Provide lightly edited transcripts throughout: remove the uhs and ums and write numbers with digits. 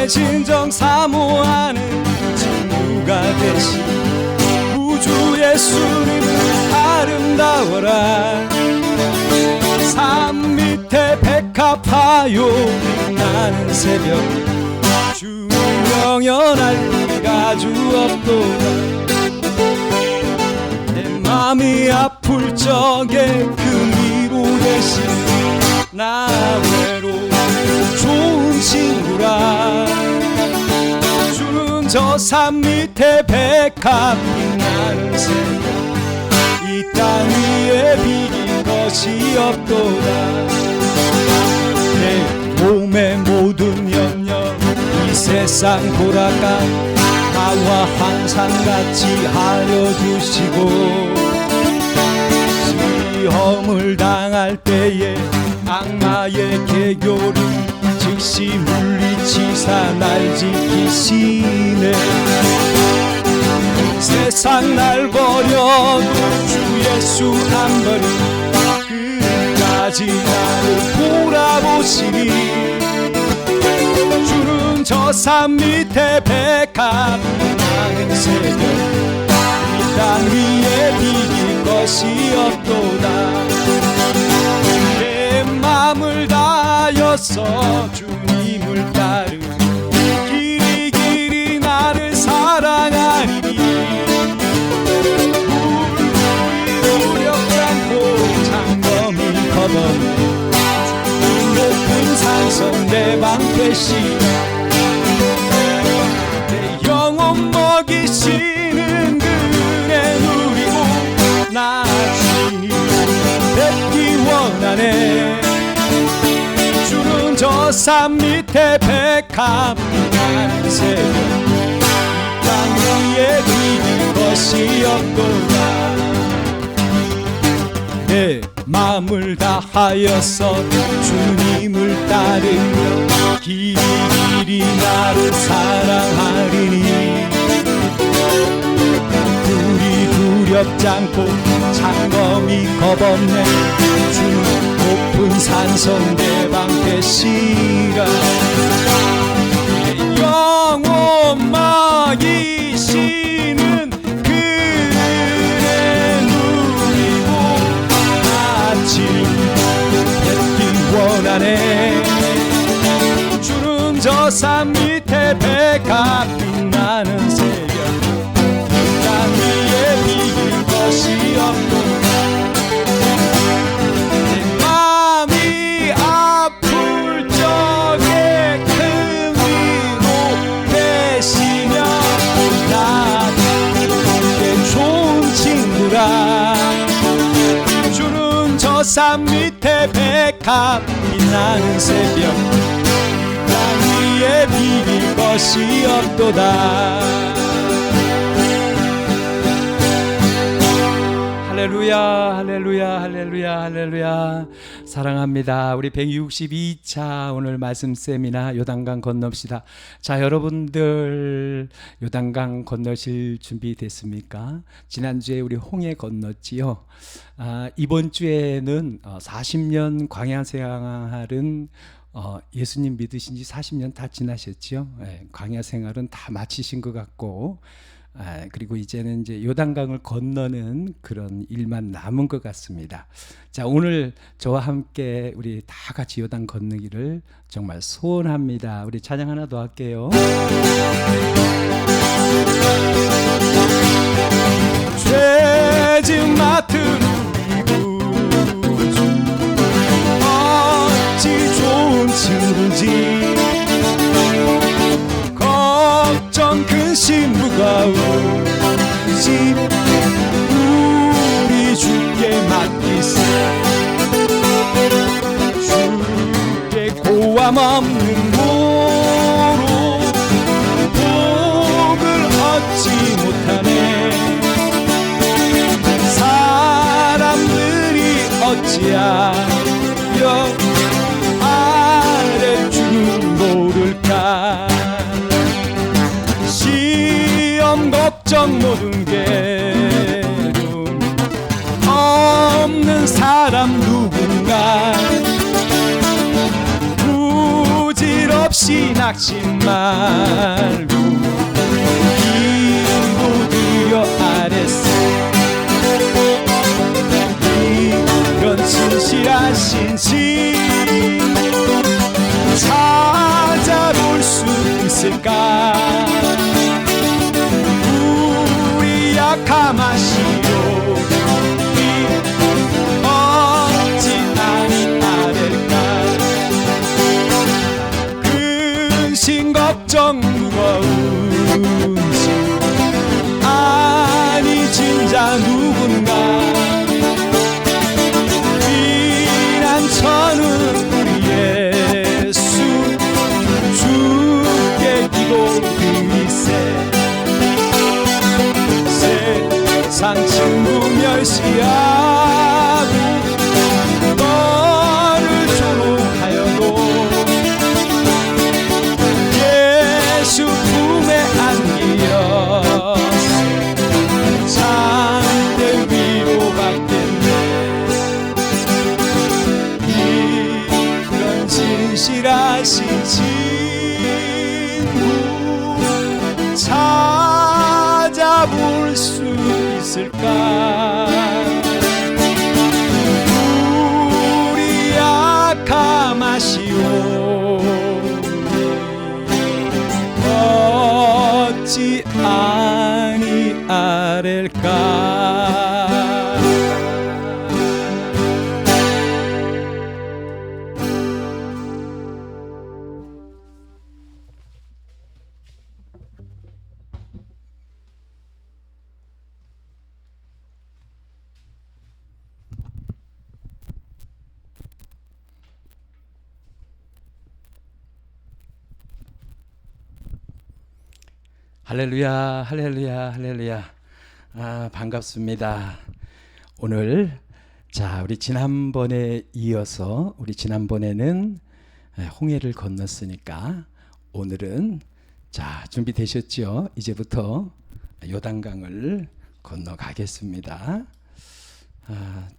진정 사모하는 친구가 되신 구주 예수님은 아름다워라. 산 밑에 백합화요 빛나는 새벽 주님 영연할 리가 주 없도다. 내 맘이 아플 적에 그 위로 대신 나 외로운 좋은 친구라. 주는 저 산 밑에 백합 빛나는 새벽 이 땅 위에 비길 것이 없도다. 내 몸의 모든 염려 이 세상 돌아가 나와 항상 같이 하여 주시고, 시험을 당할 때에 악마의 개교를 즉시 물리치사 날 지키시네. 세상 날 버려도 주 예수 안 버리고 끝까지 나를 돌아보시니, 주는 저 산 밑에 백합 빛나는 새벽 이 땅 위에 비길 것이 없도다. 내 맘을 다하여서 주님을 따르 길이 길이 나를 사랑하리니, 물불이 두렵지 않고 장검이 걷어내 높은 산성 내 방 되시라. 내 영혼 먹이시는 그네 누리고 나 주님 뵙기 원하네. 주는 저 산 밑에 백합 빛나는 새벽 이 땅 위에 비길 것이 없도다. 내 마음을 다하여서 주님을 따르며 길이 길이 나를 사랑하리니, 불이 두렵지 않고 장검이 겁없네. 주는 높은 산성 내 방 되시라. 내 영혼 먹이시는 그네 누리고 아침 뵙기 원하네. 주는 저 산 밑에 백합 빛나는 새벽 이 땅 위에 비길 것이 없도다. 내 맘이 아플 적에 큰 위로 되시며 나에게 좋은 친구라. 주는 저 산 밑에 백합 빛나는 새벽 땅 위에 비길 것이 없도다. 할렐루야 할렐루야 할렐루야 할렐루야. 사랑합니다. 우리 162차 오늘 말씀 세미나 요단강 건넙시다. 자, 여러분들 요단강 건너실 준비 됐습니까? 지난주에 우리 홍해 건넜지요. 이번 주에는 40년 광야생활은 예수님 믿으신 지 40년 다 지나셨죠. 광야 생활은 다 마치신 것 같고, 그리고 이제는 이제 요단강을 건너는 그런 일만 남은 것 같습니다. 자, 오늘 저와 함께 우리 다 같이 요단 건너기를 정말 소원합니다. 우리 찬양 하나 더 할게요. 죄짐 맡은 좋은 친구지. 걱정 근심 무거우지 우리 주께 맡기세. 주께 고함 없는 도로 복을 얻지 못하네. 사람들이 어찌하여 아래주는 모를까. 시험 걱정 모든 괴로움 없는 사람 누군가. 부지런 없이 낙심 말고 인고되어 아래서 이런 진실하신 신 찾아볼 수 있을까? 우리 약함하시오 어찌 아니 아될까? 근심 걱정 무거운 심 아니 진짜 누군가 비난처는 우리 예수 주께 기도드리세 세상 친구 멸시하고 너를 조롱하여도 예수 품에 안기어 참된 위로받겠네. 이런 진실하신 친구 찾아볼 수 있을까? 우리 약함하시오 어찌 아니 아랠까? 할렐루야, 할렐루야, 할렐루야. 반갑습니다. 오늘 우리 지난번에 이어서 우리 지난번에는 홍해를 건넜으니까 오늘은 준비되셨죠? 이제부터 요단강을 건너가겠습니다.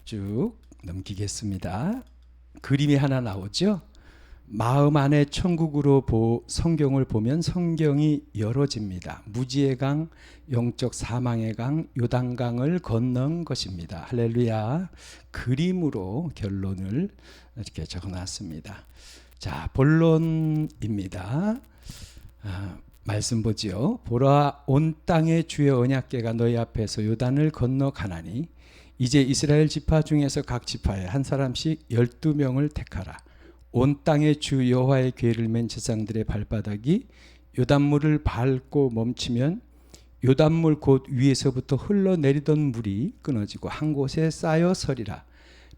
쭉 넘기겠습니다. 그림이 하나 나오죠? 마음 안에 천국으로 성경을 보면 성경이 열어집니다. 무지의 강, 영적 사망의 강, 요단강을 건넌 것입니다. 할렐루야. 그림으로 결론을 이렇게 적어놨습니다. 본론입니다. 말씀 보지요. 보라, 온 땅의 주의 언약궤가 너희 앞에서 요단을 건너가나니 이제 이스라엘 지파 중에서 각 지파에 한 사람씩 12명을 택하라. 온 땅의 주 여호와의 궤를 맨 제사장들의 발바닥이 요단물을 밟고 멈추면 요단물 곧 위에서부터 흘러내리던 물이 끊어지고 한 곳에 쌓여 서리라.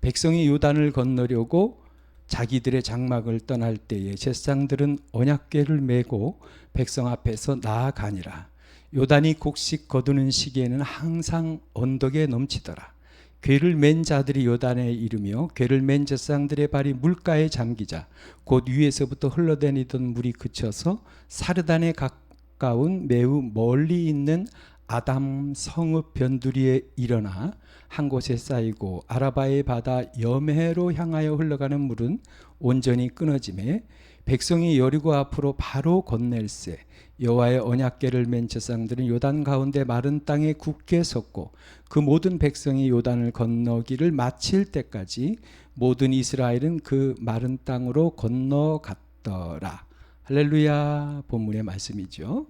백성이 요단을 건너려고 자기들의 장막을 떠날 때에 제사장들은 언약궤를 메고 백성 앞에서 나아가니라. 요단이 곡식 거두는 시기에는 항상 언덕에 넘치더라. 궤를 맨 자들이 요단에 이르며 궤를 맨 제사장들의 발이 물가에 잠기자 곧 위에서부터 흘러다니던 물이 그쳐서 사르단에 가까운 매우 멀리 있는 아담 성읍 변두리에 일어나 한 곳에 쌓이고 아라바의 바다 여메로 향하여 흘러가는 물은 온전히 끊어지매 백성이 여리고 앞으로 바로 건넬세. 여호와의 언약궤를 맨 제사장들은 요단 가운데 마른 땅에 굳게 섰고 그 모든 백성이 요단을 건너기를 마칠 때까지 모든 이스라엘은 그 마른 땅으로 건너갔더라. 할렐루야. 본문의 말씀이죠.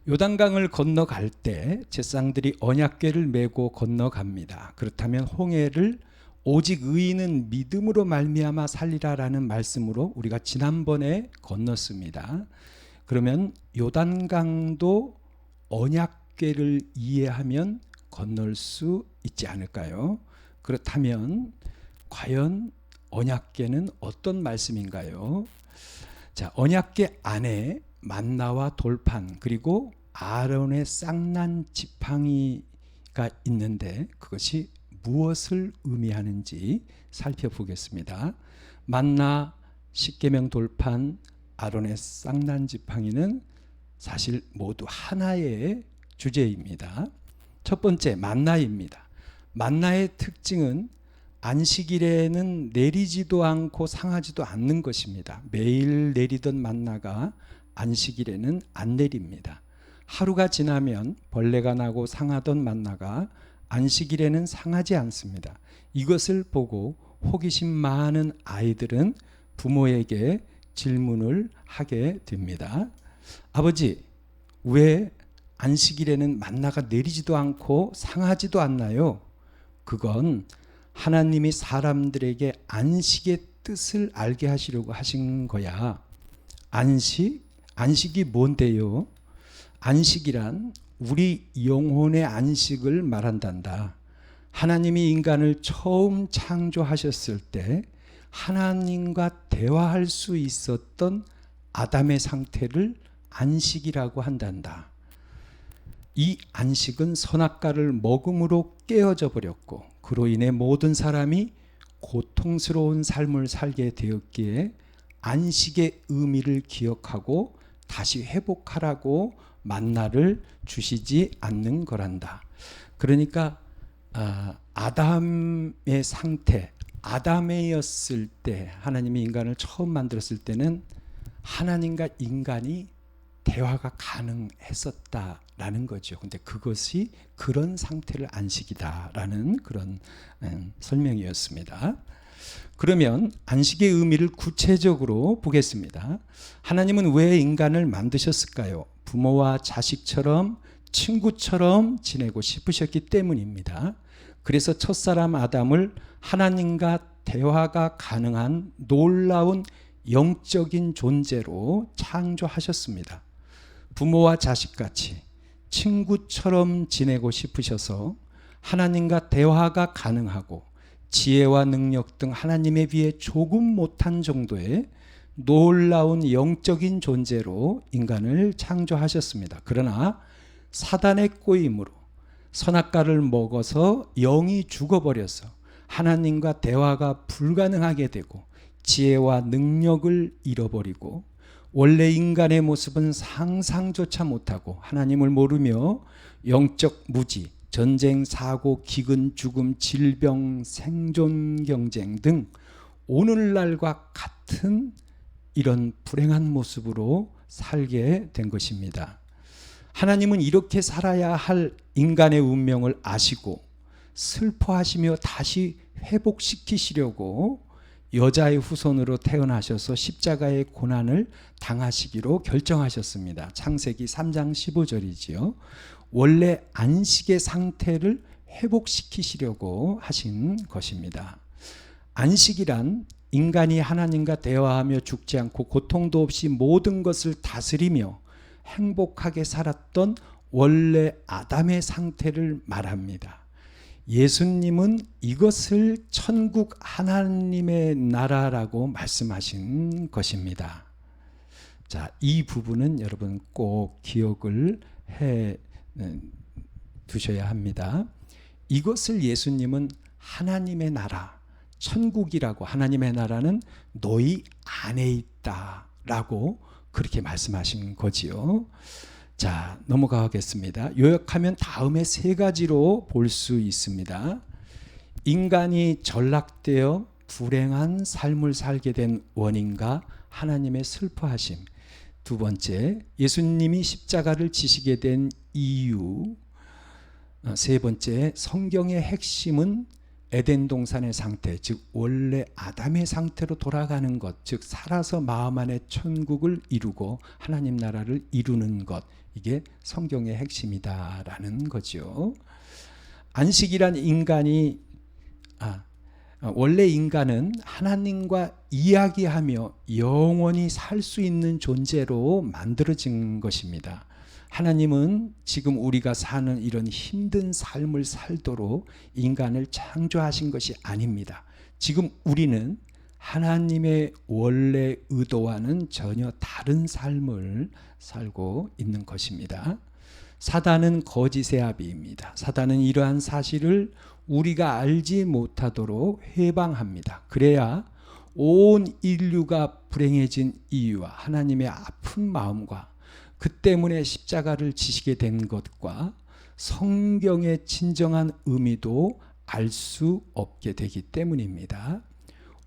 요단강을 건너갈 때 제사장들이 언약궤를 메고 건너갑니다. 그렇다면 홍해를 오직 의인은 믿음으로 말미암아 살리라라는 말씀으로 우리가 지난번에 건넜습니다. 그러면 요단강도 언약궤를 이해하면 건널 수 있지 않을까요? 그렇다면 과연 언약궤는 어떤 말씀인가요? 언약궤 안에 만나와 돌판 그리고 아론의 쌍난 지팡이가 있는데 그것이 무엇을 의미하는지 살펴보겠습니다. 만나, 십계명 돌판, 아론의 쌍난 지팡이는 사실 모두 하나의 주제입니다. 첫 번째 만나입니다. 만나의 특징은 안식일에는 내리지도 않고 상하지도 않는 것입니다. 매일 내리던 만나가 안식일에는 안 내립니다. 하루가 지나면 벌레가 나고 상하던 만나가 안식일에는 상하지 않습니다. 이것을 보고 호기심 많은 아이들은 부모에게 질문을 하게 됩니다. 아버지, 왜 안식일에는 만나가 내리지도 않고 상하지도 않나요? 그건 하나님이 사람들에게 안식의 뜻을 알게 하시려고 하신 거야. 안식이 뭔데요? 안식이란 우리 영혼의 안식을 말한단다. 하나님이 인간을 처음 창조하셨을 때 하나님과 대화할 수 있었던 아담의 상태를 안식이라고 한단다. 이 안식은 선악과를 먹음으로 깨어져 버렸고 그로 인해 모든 사람이 고통스러운 삶을 살게 되었기에 안식의 의미를 기억하고 다시 회복하라고 만나를 주시지 않는 거란다. 그러니까 아담의 상태, 아담이었을 때 하나님이 인간을 처음 만들었을 때는 하나님과 인간이 대화가 가능했었다라는 거죠. 근데 그것이 그런 상태를 안식이다라는 그런 설명이었습니다. 그러면 안식의 의미를 구체적으로 보겠습니다. 하나님은 왜 인간을 만드셨을까요? 부모와 자식처럼 친구처럼 지내고 싶으셨기 때문입니다. 그래서 첫사람 아담을 하나님과 대화가 가능한 놀라운 영적인 존재로 창조하셨습니다. 부모와 자식같이 친구처럼 지내고 싶으셔서 하나님과 대화가 가능하고 지혜와 능력 등 하나님에 비해 조금 못한 정도의 놀라운 영적인 존재로 인간을 창조하셨습니다. 그러나 사단의 꼬임으로 선악과를 먹어서 영이 죽어버려서 하나님과 대화가 불가능하게 되고 지혜와 능력을 잃어버리고 원래 인간의 모습은 상상조차 못하고 하나님을 모르며 영적 무지, 전쟁, 사고, 기근, 죽음, 질병, 생존 경쟁 등 오늘날과 같은 이런 불행한 모습으로 살게 된 것입니다. 하나님은 이렇게 살아야 할 인간의 운명을 아시고 슬퍼하시며 다시 회복시키시려고 여자의 후손으로 태어나셔서 십자가의 고난을 당하시기로 결정하셨습니다. 창세기 3장 15절이지요. 원래 안식의 상태를 회복시키시려고 하신 것입니다. 안식이란 인간이 하나님과 대화하며 죽지 않고 고통도 없이 모든 것을 다스리며 행복하게 살았던 원래 아담의 상태를 말합니다. 예수님은 이것을 천국 하나님의 나라라고 말씀하신 것입니다. 자, 이 부분은 여러분 꼭 기억을 해 두셔야 합니다. 이것을 예수님은 하나님의 나라, 천국이라고, 하나님의 나라는 너희 안에 있다라고 그렇게 말씀하신 거지요. 자, 넘어가겠습니다. 요약하면 다음에 세 가지로 볼 수 있습니다. 인간이 전락되어 불행한 삶을 살게 된 원인과 하나님의 슬퍼하심. 두 번째, 예수님이 십자가를 지시게 된 이유. 세 번째, 성경의 핵심은 에덴 동산의 상태, 즉 원래 아담의 상태로 돌아가는 것, 즉 살아서 마음 안에 천국을 이루고 하나님 나라를 이루는 것, 이게 성경의 핵심이다라는 거죠. 안식이란 인간이 원래 인간은 하나님과 이야기하며 영원히 살 수 있는 존재로 만들어진 것입니다. 하나님은 지금 우리가 사는 이런 힘든 삶을 살도록 인간을 창조하신 것이 아닙니다. 지금 우리는 하나님의 원래 의도와는 전혀 다른 삶을 살고 있는 것입니다. 사단은 거짓의 아비입니다. 사단은 이러한 사실을 우리가 알지 못하도록 해방합니다. 그래야 온 인류가 불행해진 이유와 하나님의 아픈 마음과 그 때문에 십자가를 지시게 된 것과 성경의 진정한 의미도 알 수 없게 되기 때문입니다.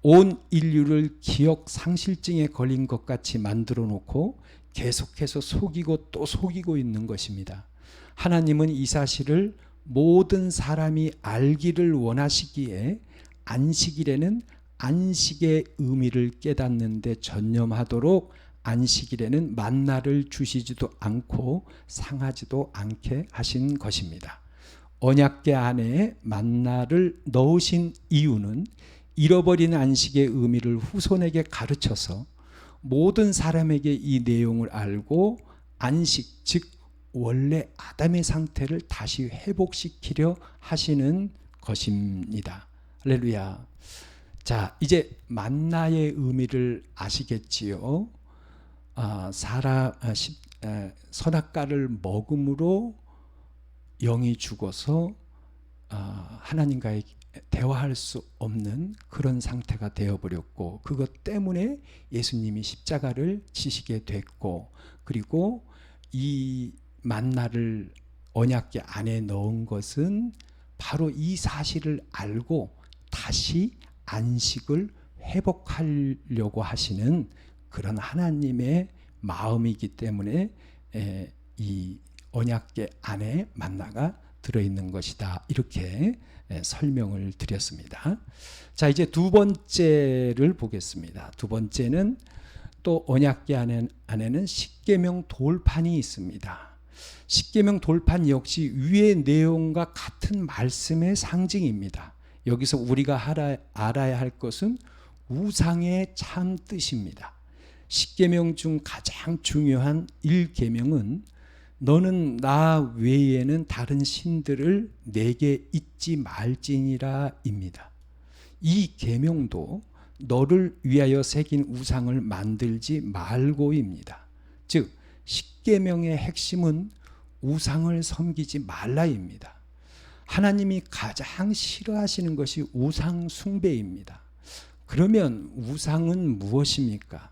온 인류를 기억 상실증에 걸린 것 같이 만들어 놓고 계속해서 속이고 또 속이고 있는 것입니다. 하나님은 이 사실을 모든 사람이 알기를 원하시기에 안식일에는 안식의 의미를 깨닫는 데 전념하도록 안식일에는 만나를 주시지도 않고 상하지도 않게 하신 것입니다. 언약궤 안에 만나를 넣으신 이유는 잃어버린 안식의 의미를 후손에게 가르쳐서 모든 사람에게 이 내용을 알고 안식, 즉 원래 아담의 상태를 다시 회복시키려 하시는 것입니다. 할렐루야. 자, 이제 만나의 의미를 아시겠지요? 선악과를 먹음으로 영이 죽어서 하나님과의 대화할 수 없는 그런 상태가 되어버렸고, 그것 때문에 예수님이 십자가를 지시게 됐고, 그리고 이 만나를 언약궤 안에 넣은 것은 바로 이 사실을 알고 다시 안식을 회복하려고 하시는 그런 하나님의 마음이기 때문에 이 언약궤 안에 만나가 들어있는 것이다, 이렇게 설명을 드렸습니다. 자, 이제 두 번째를 보겠습니다. 두 번째는 또 언약궤 안에는 십계명 돌판이 있습니다. 십계명 돌판 역시 위의 내용과 같은 말씀의 상징입니다. 여기서 우리가 알아야 할 것은 우상의 참 뜻입니다. 십계명 중 가장 중요한 1계명은 너는 나 외에는 다른 신들을 내게 잊지 말지니라 입니다. 이 계명도 너를 위하여 새긴 우상을 만들지 말고입니다. 즉 십계명의 핵심은 우상을 섬기지 말라입니다. 하나님이 가장 싫어하시는 것이 우상 숭배입니다. 그러면 우상은 무엇입니까?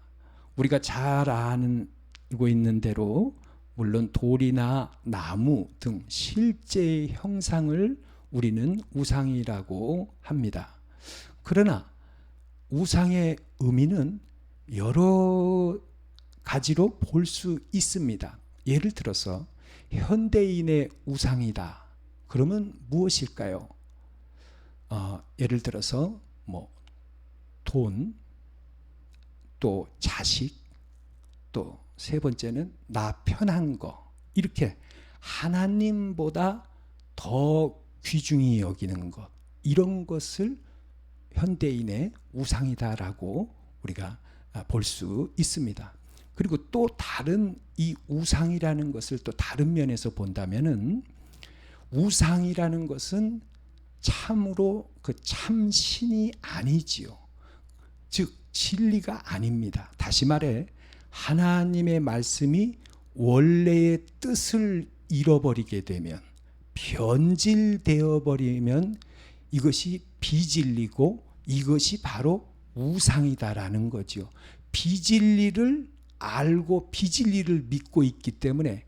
우리가 잘 알고 있는 대로 물론 돌이나 나무 등 실제의 형상을 우리는 우상이라고 합니다. 그러나 우상의 의미는 여러 가지로 볼 수 있습니다. 예를 들어서 현대인의 우상이다. 그러면 무엇일까요? 예를 들어서 돈, 또 자식, 또 세 번째는 나 편한 거, 이렇게 하나님보다 더 귀중히 여기는 것, 이런 것을 현대인의 우상이다라고 우리가 볼 수 있습니다. 그리고 또 다른 이 우상이라는 것을 또 다른 면에서 본다면은 우상이라는 것은 참으로 그 참신이 아니지요. 즉 진리가 아닙니다. 다시 말해 하나님의 말씀이 원래의 뜻을 잃어버리게 되면, 변질되어 버리면 이것이 비진리고 이것이 바로 우상이다라는 거죠. 비진리를 알고 비진리를 믿고 있기 때문에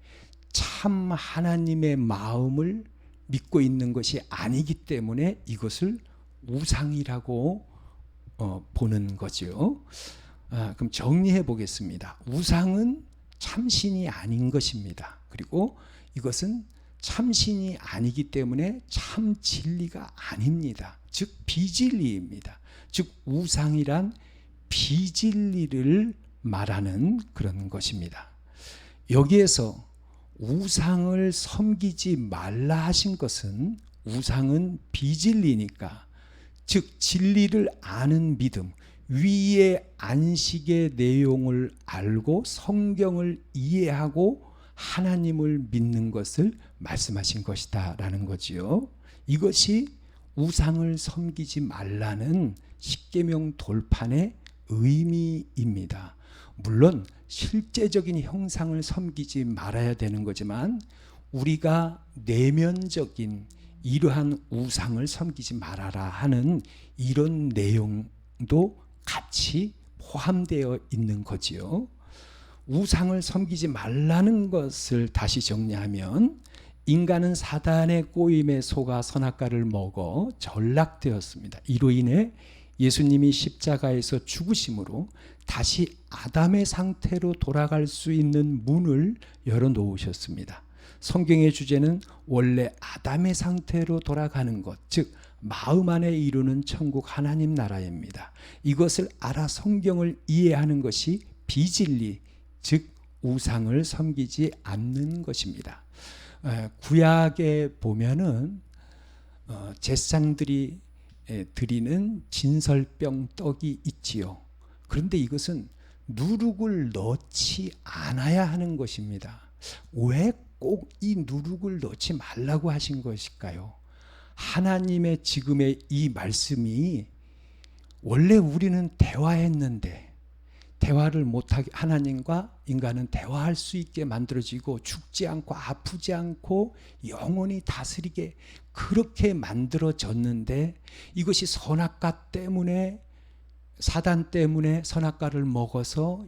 참 하나님의 마음을 믿고 있는 것이 아니기 때문에 이것을 우상이라고 보는 거죠. 그럼 정리해 보겠습니다. 우상은 참신이 아닌 것입니다. 그리고 이것은 참신이 아니기 때문에 참 진리가 아닙니다. 즉 비진리입니다. 즉 우상이란 비진리를 말하는 그런 것입니다. 여기에서 우상을 섬기지 말라 하신 것은 우상은 비진리니까, 즉 진리를 아는 믿음, 위의 안식의 내용을 알고 성경을 이해하고 하나님을 믿는 것을 말씀하신 것이다 라는 거지요. 이것이 우상을 섬기지 말라는 십계명 돌판의 의미입니다. 물론 실제적인 형상을 섬기지 말아야 되는 거지만 우리가 내면적인 이러한 우상을 섬기지 말아라 하는 이런 내용도 같이 포함되어 있는 거지요. 우상을 섬기지 말라는 것을 다시 정리하면 인간은 사단의 꼬임에 속아 선악과를 먹어 전락되었습니다. 이로 인해 예수님이 십자가에서 죽으심으로 다시 아담의 상태로 돌아갈 수 있는 문을 열어놓으셨습니다. 성경의 주제는 원래 아담의 상태로 돌아가는 것, 즉 마음 안에 이루는 천국 하나님 나라입니다. 이것을 알아 성경을 이해하는 것이 비진리, 즉 우상을 섬기지 않는 것입니다. 구약에 보면은 제사장들이 드리는 진설병 떡이 있지요. 그런데 이것은 누룩을 넣지 않아야 하는 것입니다. 왜 꼭 이 누룩을 넣지 말라고 하신 것일까요? 하나님의 지금의 이 말씀이 원래 우리는 대화했는데 대화를 못하게, 하나님과 인간은 대화할 수 있게 만들어지고 죽지 않고 아프지 않고 영원히 다스리게 그렇게 만들어졌는데, 이것이 선악과 때문에, 사단 때문에 선악과를 먹어서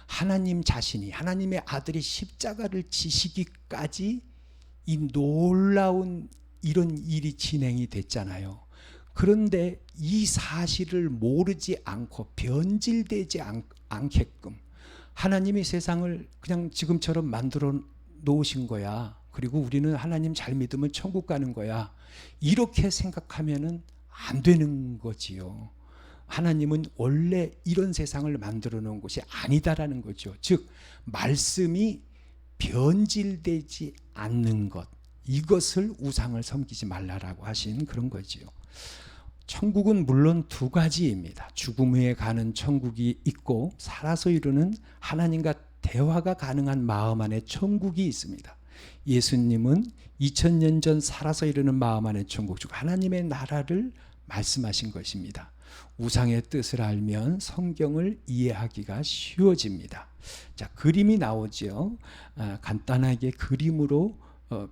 하나님 자신이, 하나님의 아들이 십자가를 지시기까지 이 놀라운 이런 일이 진행이 됐잖아요. 그런데 이 사실을 모르지 않고 변질되지 않게끔 하나님이 세상을 그냥 지금처럼 만들어 놓으신 거야. 그리고 우리는 하나님 잘 믿으면 천국 가는 거야. 이렇게 생각하면은 안 되는 거지요. 하나님은 원래 이런 세상을 만들어 놓은 것이 아니다라는 거죠. 즉 말씀이 변질되지 않는 것, 이것을 우상을 섬기지 말라라고 하신 그런 거지요. 천국은 물론 두 가지입니다. 죽음 후에 가는 천국이 있고 살아서 이루는 하나님과 대화가 가능한 마음 안에 천국이 있습니다. 예수님은 2000년 전 살아서 이루는 마음 안에 천국, 즉 하나님의 나라를 말씀하신 것입니다. 우상의 뜻을 알면 성경을 이해하기가 쉬워집니다. 자, 그림이 나오죠. 간단하게 그림으로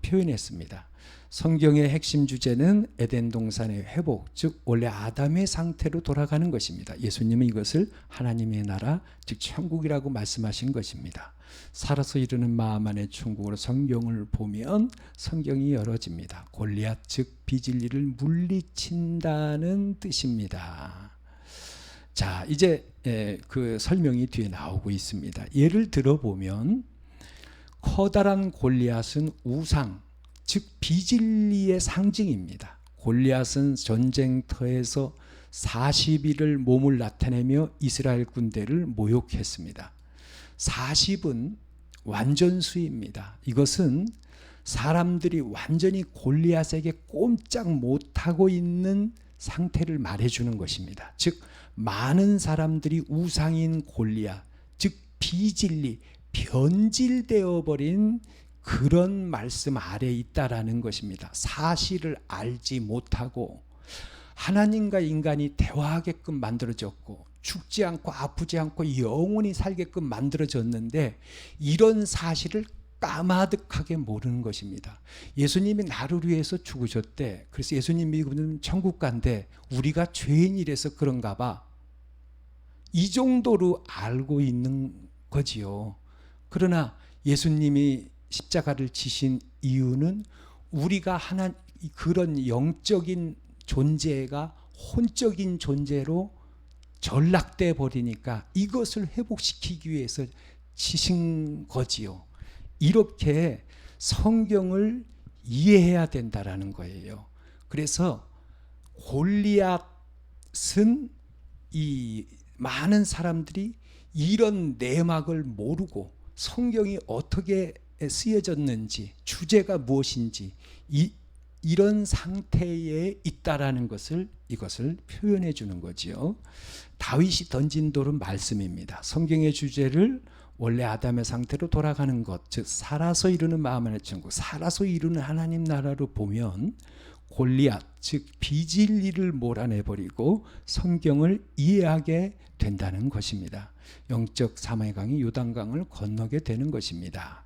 표현했습니다. 성경의 핵심 주제는 에덴 동산의 회복, 즉 원래 아담의 상태로 돌아가는 것입니다. 예수님은 이것을 하나님의 나라, 즉 천국이라고 말씀하신 것입니다. 살아서 이루는 마음 안의 천국으로 성경을 보면 성경이 열어집니다. 골리앗, 즉 비진리를 물리친다는 뜻입니다. 자, 이제 그 설명이 뒤에 나오고 있습니다. 예를 들어보면 커다란 골리앗은 우상, 즉 비진리의 상징입니다. 골리앗은 전쟁터에서 40일을 몸을 나타내며 이스라엘 군대를 모욕했습니다. 40은 완전수입니다. 이것은 사람들이 완전히 골리앗에게 꼼짝 못하고 있는 상태를 말해주는 것입니다. 즉 많은 사람들이 우상인 골리앗, 즉 비진리, 변질되어 버린 그런 말씀 아래에 있다라는 것입니다. 사실을 알지 못하고 하나님과 인간이 대화하게끔 만들어졌고 죽지 않고 아프지 않고 영원히 살게끔 만들어졌는데 이런 사실을 까마득하게 모르는 것입니다. 예수님이 나를 위해서 죽으셨대. 그래서 예수님이 믿으면 천국 간대. 우리가 죄인이라서 그런가 봐. 이 정도로 알고 있는 거지요. 그러나 예수님이 십자가를 지신 이유는 우리가 그런 영적인 존재가 혼적인 존재로 전락돼 버리니까 이것을 회복시키기 위해서 지신 거지요. 이렇게 성경을 이해해야 된다라는 거예요. 그래서 골리앗은 이 많은 사람들이 이런 내막을 모르고 성경이 어떻게 쓰여졌는지, 주제가 무엇인지 이런 상태에 있다라는 것을, 이것을 표현해 주는 거지요. 다윗이 던진 돌은 말씀입니다. 성경의 주제를 원래 아담의 상태로 돌아가는 것, 즉 살아서 이루는 마음 안의 천국, 살아서 이루는 하나님 나라로 보면 골리앗, 즉 비진리를 몰아내버리고 성경을 이해하게 된다는 것입니다. 영적 사망의 강이 요단강을 건너게 되는 것입니다.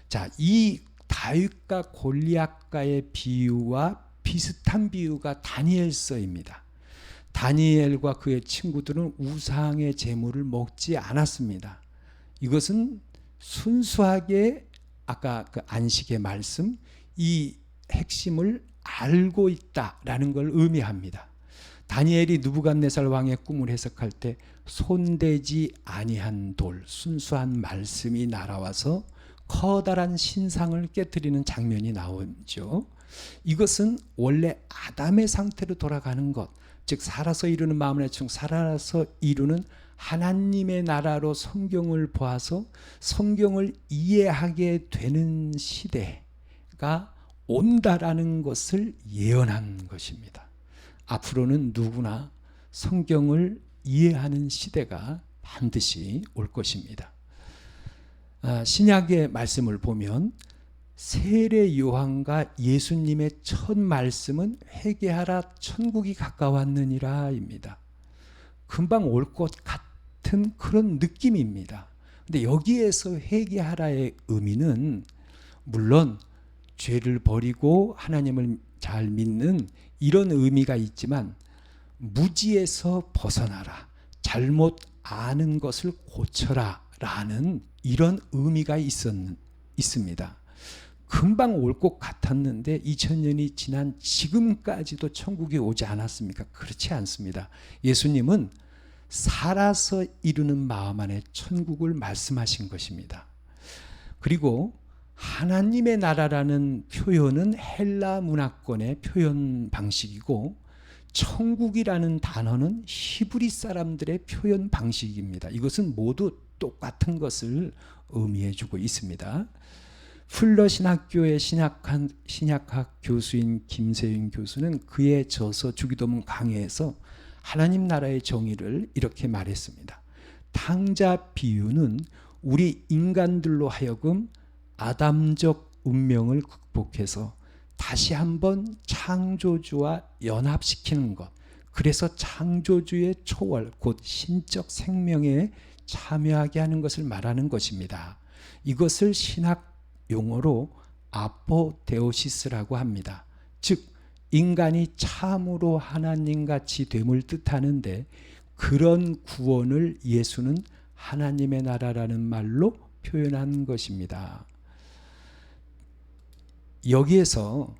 자, 이 다윗과 골리앗과의 비유와 비슷한 비유가 다니엘서입니다. 다니엘과 그의 친구들은 우상의 제물을 먹지 않았습니다. 이것은 순수하게 아까 그 안식의 말씀, 이 핵심을 알고 있다라는 걸 의미합니다. 다니엘이 느부갓네살 왕의 꿈을 해석할 때 손대지 아니한 돌, 순수한 말씀이 날아와서 커다란 신상을 깨뜨리는 장면이 나오죠. 이것은 원래 아담의 상태로 돌아가는 것, 즉 살아서 이루는 마음의 총, 살아서 이루는 하나님의 나라로 성경을 보아서 성경을 이해하게 되는 시대가 온다라는 것을 예언한 것입니다. 앞으로는 누구나 성경을 이해하는 시대가 반드시 올 것입니다. 신약의 말씀을 보면 세례 요한과 예수님의 첫 말씀은 회개하라 천국이 가까웠느니라 입니다. 금방 올 것 같은 그런 느낌입니다. 근데 여기에서 회개하라의 의미는 물론 죄를 버리고 하나님을 잘 믿는 이런 의미가 있지만 무지에서 벗어나라, 잘못 아는 것을 고쳐라 라는 이런 의미가 있습니다. 금방 올 것 같았는데 2000년이 지난 지금까지도 천국이 오지 않았습니까? 그렇지 않습니다. 예수님은 살아서 이루는 마음 안에 천국을 말씀하신 것입니다. 그리고 하나님의 나라라는 표현은 헬라 문화권의 표현 방식이고 천국이라는 단어는 히브리 사람들의 표현 방식입니다. 이것은 모두 똑같은 것을 의미해 주고 있습니다. 풀러 신학교의 신약학 교수인 김세윤 교수는 그의 저서 주기도문 강해에서 하나님 나라의 정의를 이렇게 말했습니다. 탕자 비유는 우리 인간들로 하여금 아담적 운명을 극복해서 다시 한번 창조주와 연합시키는 것, 그래서 창조주의 초월 곧 신적 생명에 참여하게 하는 것을 말하는 것입니다. 이것을 신학 용어로 아포테오시스라고 합니다. 즉 인간이 참으로 하나님같이 됨을 뜻하는데 그런 구원을 예수는 하나님의 나라라는 말로 표현한 것입니다. 여기에서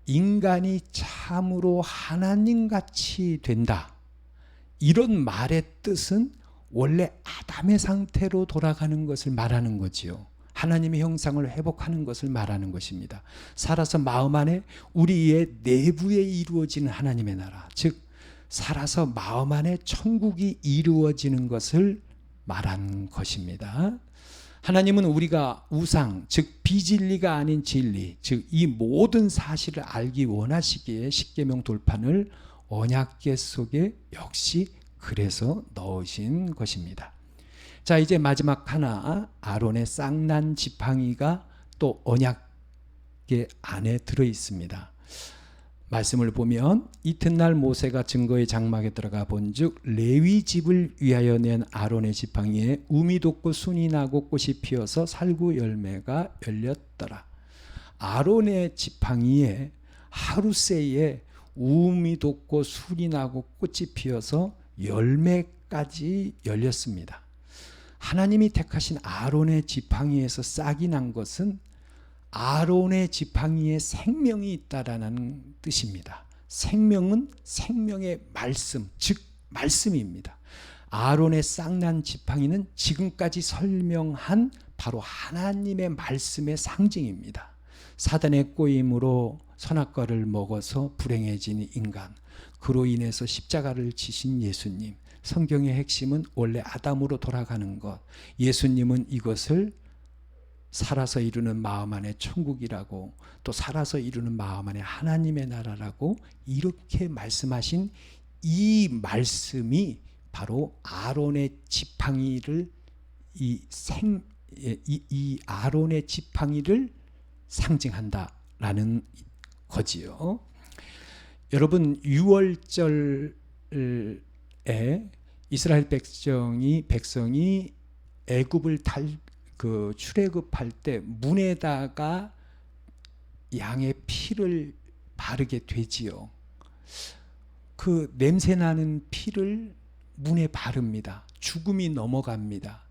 인간이 참으로 하나님같이 된다, 이런 말의 뜻은 원래 아담의 상태로 돌아가는 것을 말하는 거지요. 하나님의 형상을 회복하는 것을 말하는 것입니다. 살아서 마음 안에 우리의 내부에 이루어지는 하나님의 나라, 즉 살아서 마음 안에 천국이 이루어지는 것을 말한 것입니다. 하나님은 우리가 우상, 즉 비진리가 아닌 진리, 즉 이 모든 사실을 알기 원하시기에 십계명 돌판을 언약궤 속에 역시 그래서 넣으신 것입니다. 자, 이제 마지막 하나, 아론의 쌍난 지팡이가 또 언약궤 안에 들어 있습니다. 말씀을 보면 이튿날 모세가 증거의 장막에 들어가 본즉 레위 집을 위하여 낸 아론의 지팡이에 우미 돋고 순이 나고 꽃이 피어서 살구 열매가 열렸더라. 아론의 지팡이에 하루 새에 우미 돋고 순이 나고 꽃이 피어서 열매까지 열렸습니다. 하나님이 택하신 아론의 지팡이에서 싹이 난 것은 아론의 지팡이에 생명이 있다라는 뜻입니다. 생명은 생명의 말씀, 즉 말씀입니다. 아론의 싹난 지팡이는 지금까지 설명한 바로 하나님의 말씀의 상징입니다. 사단의 꼬임으로 선악과를 먹어서 불행해진 인간, 그로 인해서 십자가를 지신 예수님, 성경의 핵심은 원래 아담으로 돌아가는 것, 예수님은 이것을 살아서 이루는 마음 안에 천국이라고, 또 살아서 이루는 마음 안에 하나님의 나라라고 이렇게 말씀하신 이 말씀이 바로 아론의 지팡이를 이 아론의 지팡이를 상징한다라는 거지요. 여러분, 유월절에 이스라엘 백성이 애굽을 출애굽할 때 문에다가 양의 피를 바르게 되지요. 그 냄새나는 피를 문에 바릅니다. 죽음이 넘어갑니다.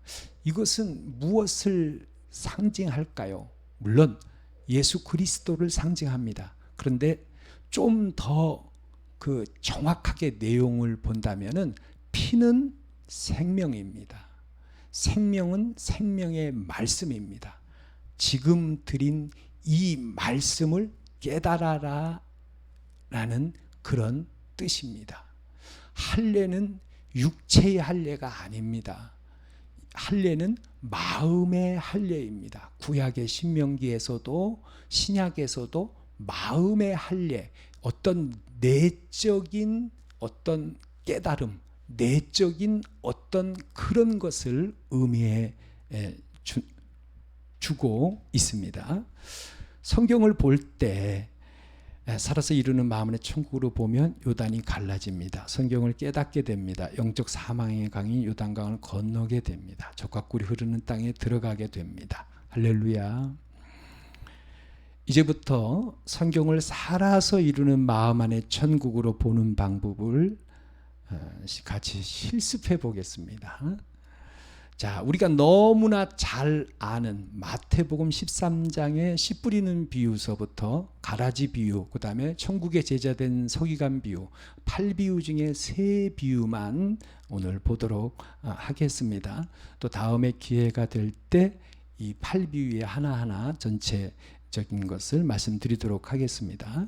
이것은 무엇을 상징할까요? 물론 예수 그리스도를 상징합니다. 그런데 좀 더 그 정확하게 내용을 본다면은 피는 생명입니다. 생명은 생명의 말씀입니다. 지금 드린 이 말씀을 깨달아라 라는 그런 뜻입니다. 할례는 육체의 할례가 아닙니다. 할례는 마음의 할례입니다. 구약의 신명기에서도 신약에서도 마음의 할례, 어떤 내적인 어떤 깨달음, 내적인 어떤 그런 것을 의미해 주고 있습니다. 성경을 볼 때 살아서 이루는 마음의 천국으로 보면 요단이 갈라집니다. 성경을 깨닫게 됩니다. 영적 사망의 강인 요단강을 건너게 됩니다. 젖과 꿀이 흐르는 땅에 들어가게 됩니다. 할렐루야. 이제부터 성경을 살아서 이루는 마음 안의 천국으로 보는 방법을 같이 실습해 보겠습니다. 자, 우리가 너무나 잘 아는 마태복음 13장의 씨 뿌리는 비유서부터 가라지 비유, 그 다음에 천국의 제자된 서기관 비유, 8비유 중에 3비유만 오늘 보도록 하겠습니다. 또 다음에 기회가 될 때 이 8비유의 하나하나 전체적인 것을 말씀드리도록 하겠습니다.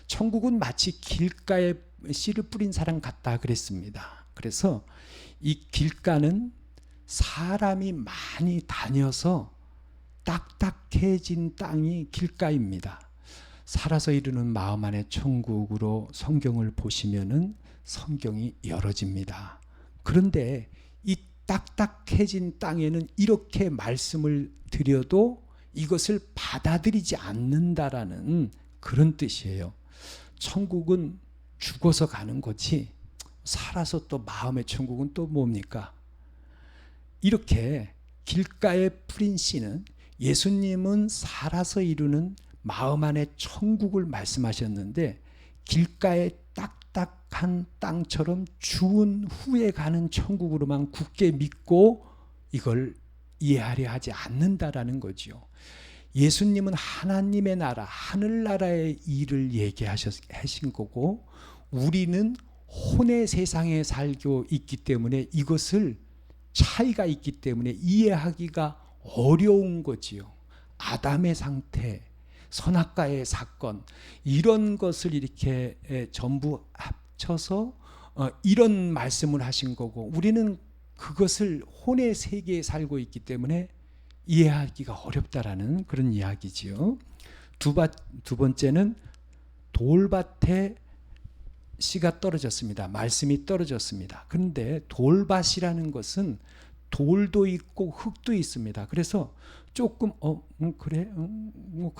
천국은 마치 길가에 씨를 뿌린 사람 같다 그랬습니다. 그래서 이 길가는 사람이 많이 다녀서 딱딱해진 땅이 길가입니다. 살아서 이루는 마음 안의 천국으로 성경을 보시면은 성경이 열어집니다. 그런데 이 딱딱해진 땅에는 이렇게 말씀을 드려도 이것을 받아들이지 않는다라는 그런 뜻이에요. 천국은 죽어서 가는 거지 살아서 또 마음의 천국은 또 뭡니까? 이렇게 길가에 뿌린 씨는 예수님은 살아서 이루는 마음 안의 천국을 말씀하셨는데 길가에 딱딱한 땅처럼 죽은 후에 가는 천국으로만 굳게 믿고 이걸 이해하려 하지 않는다라는 거죠. 예수님은 하나님의 나라, 하늘나라의 일을 얘기하신 거고 우리는 혼의 세상에 살고 있기 때문에 이것을 차이가 있기 때문에 이해하기가 어려운 거지요. 아담의 상태, 선악과의 사건 이런 것을 이렇게 전부 합쳐서 이런 말씀을 하신 거고 우리는 그것을 혼의 세계에 살고 있기 때문에 이해하기가 어렵다라는 그런 이야기지요. 두 번째는 돌밭에 씨가 떨어졌습니다. 말씀이 떨어졌습니다. 그런데 돌밭이라는 것은 돌도 있고 흙도 있습니다. 그래서 조금 그래 뭐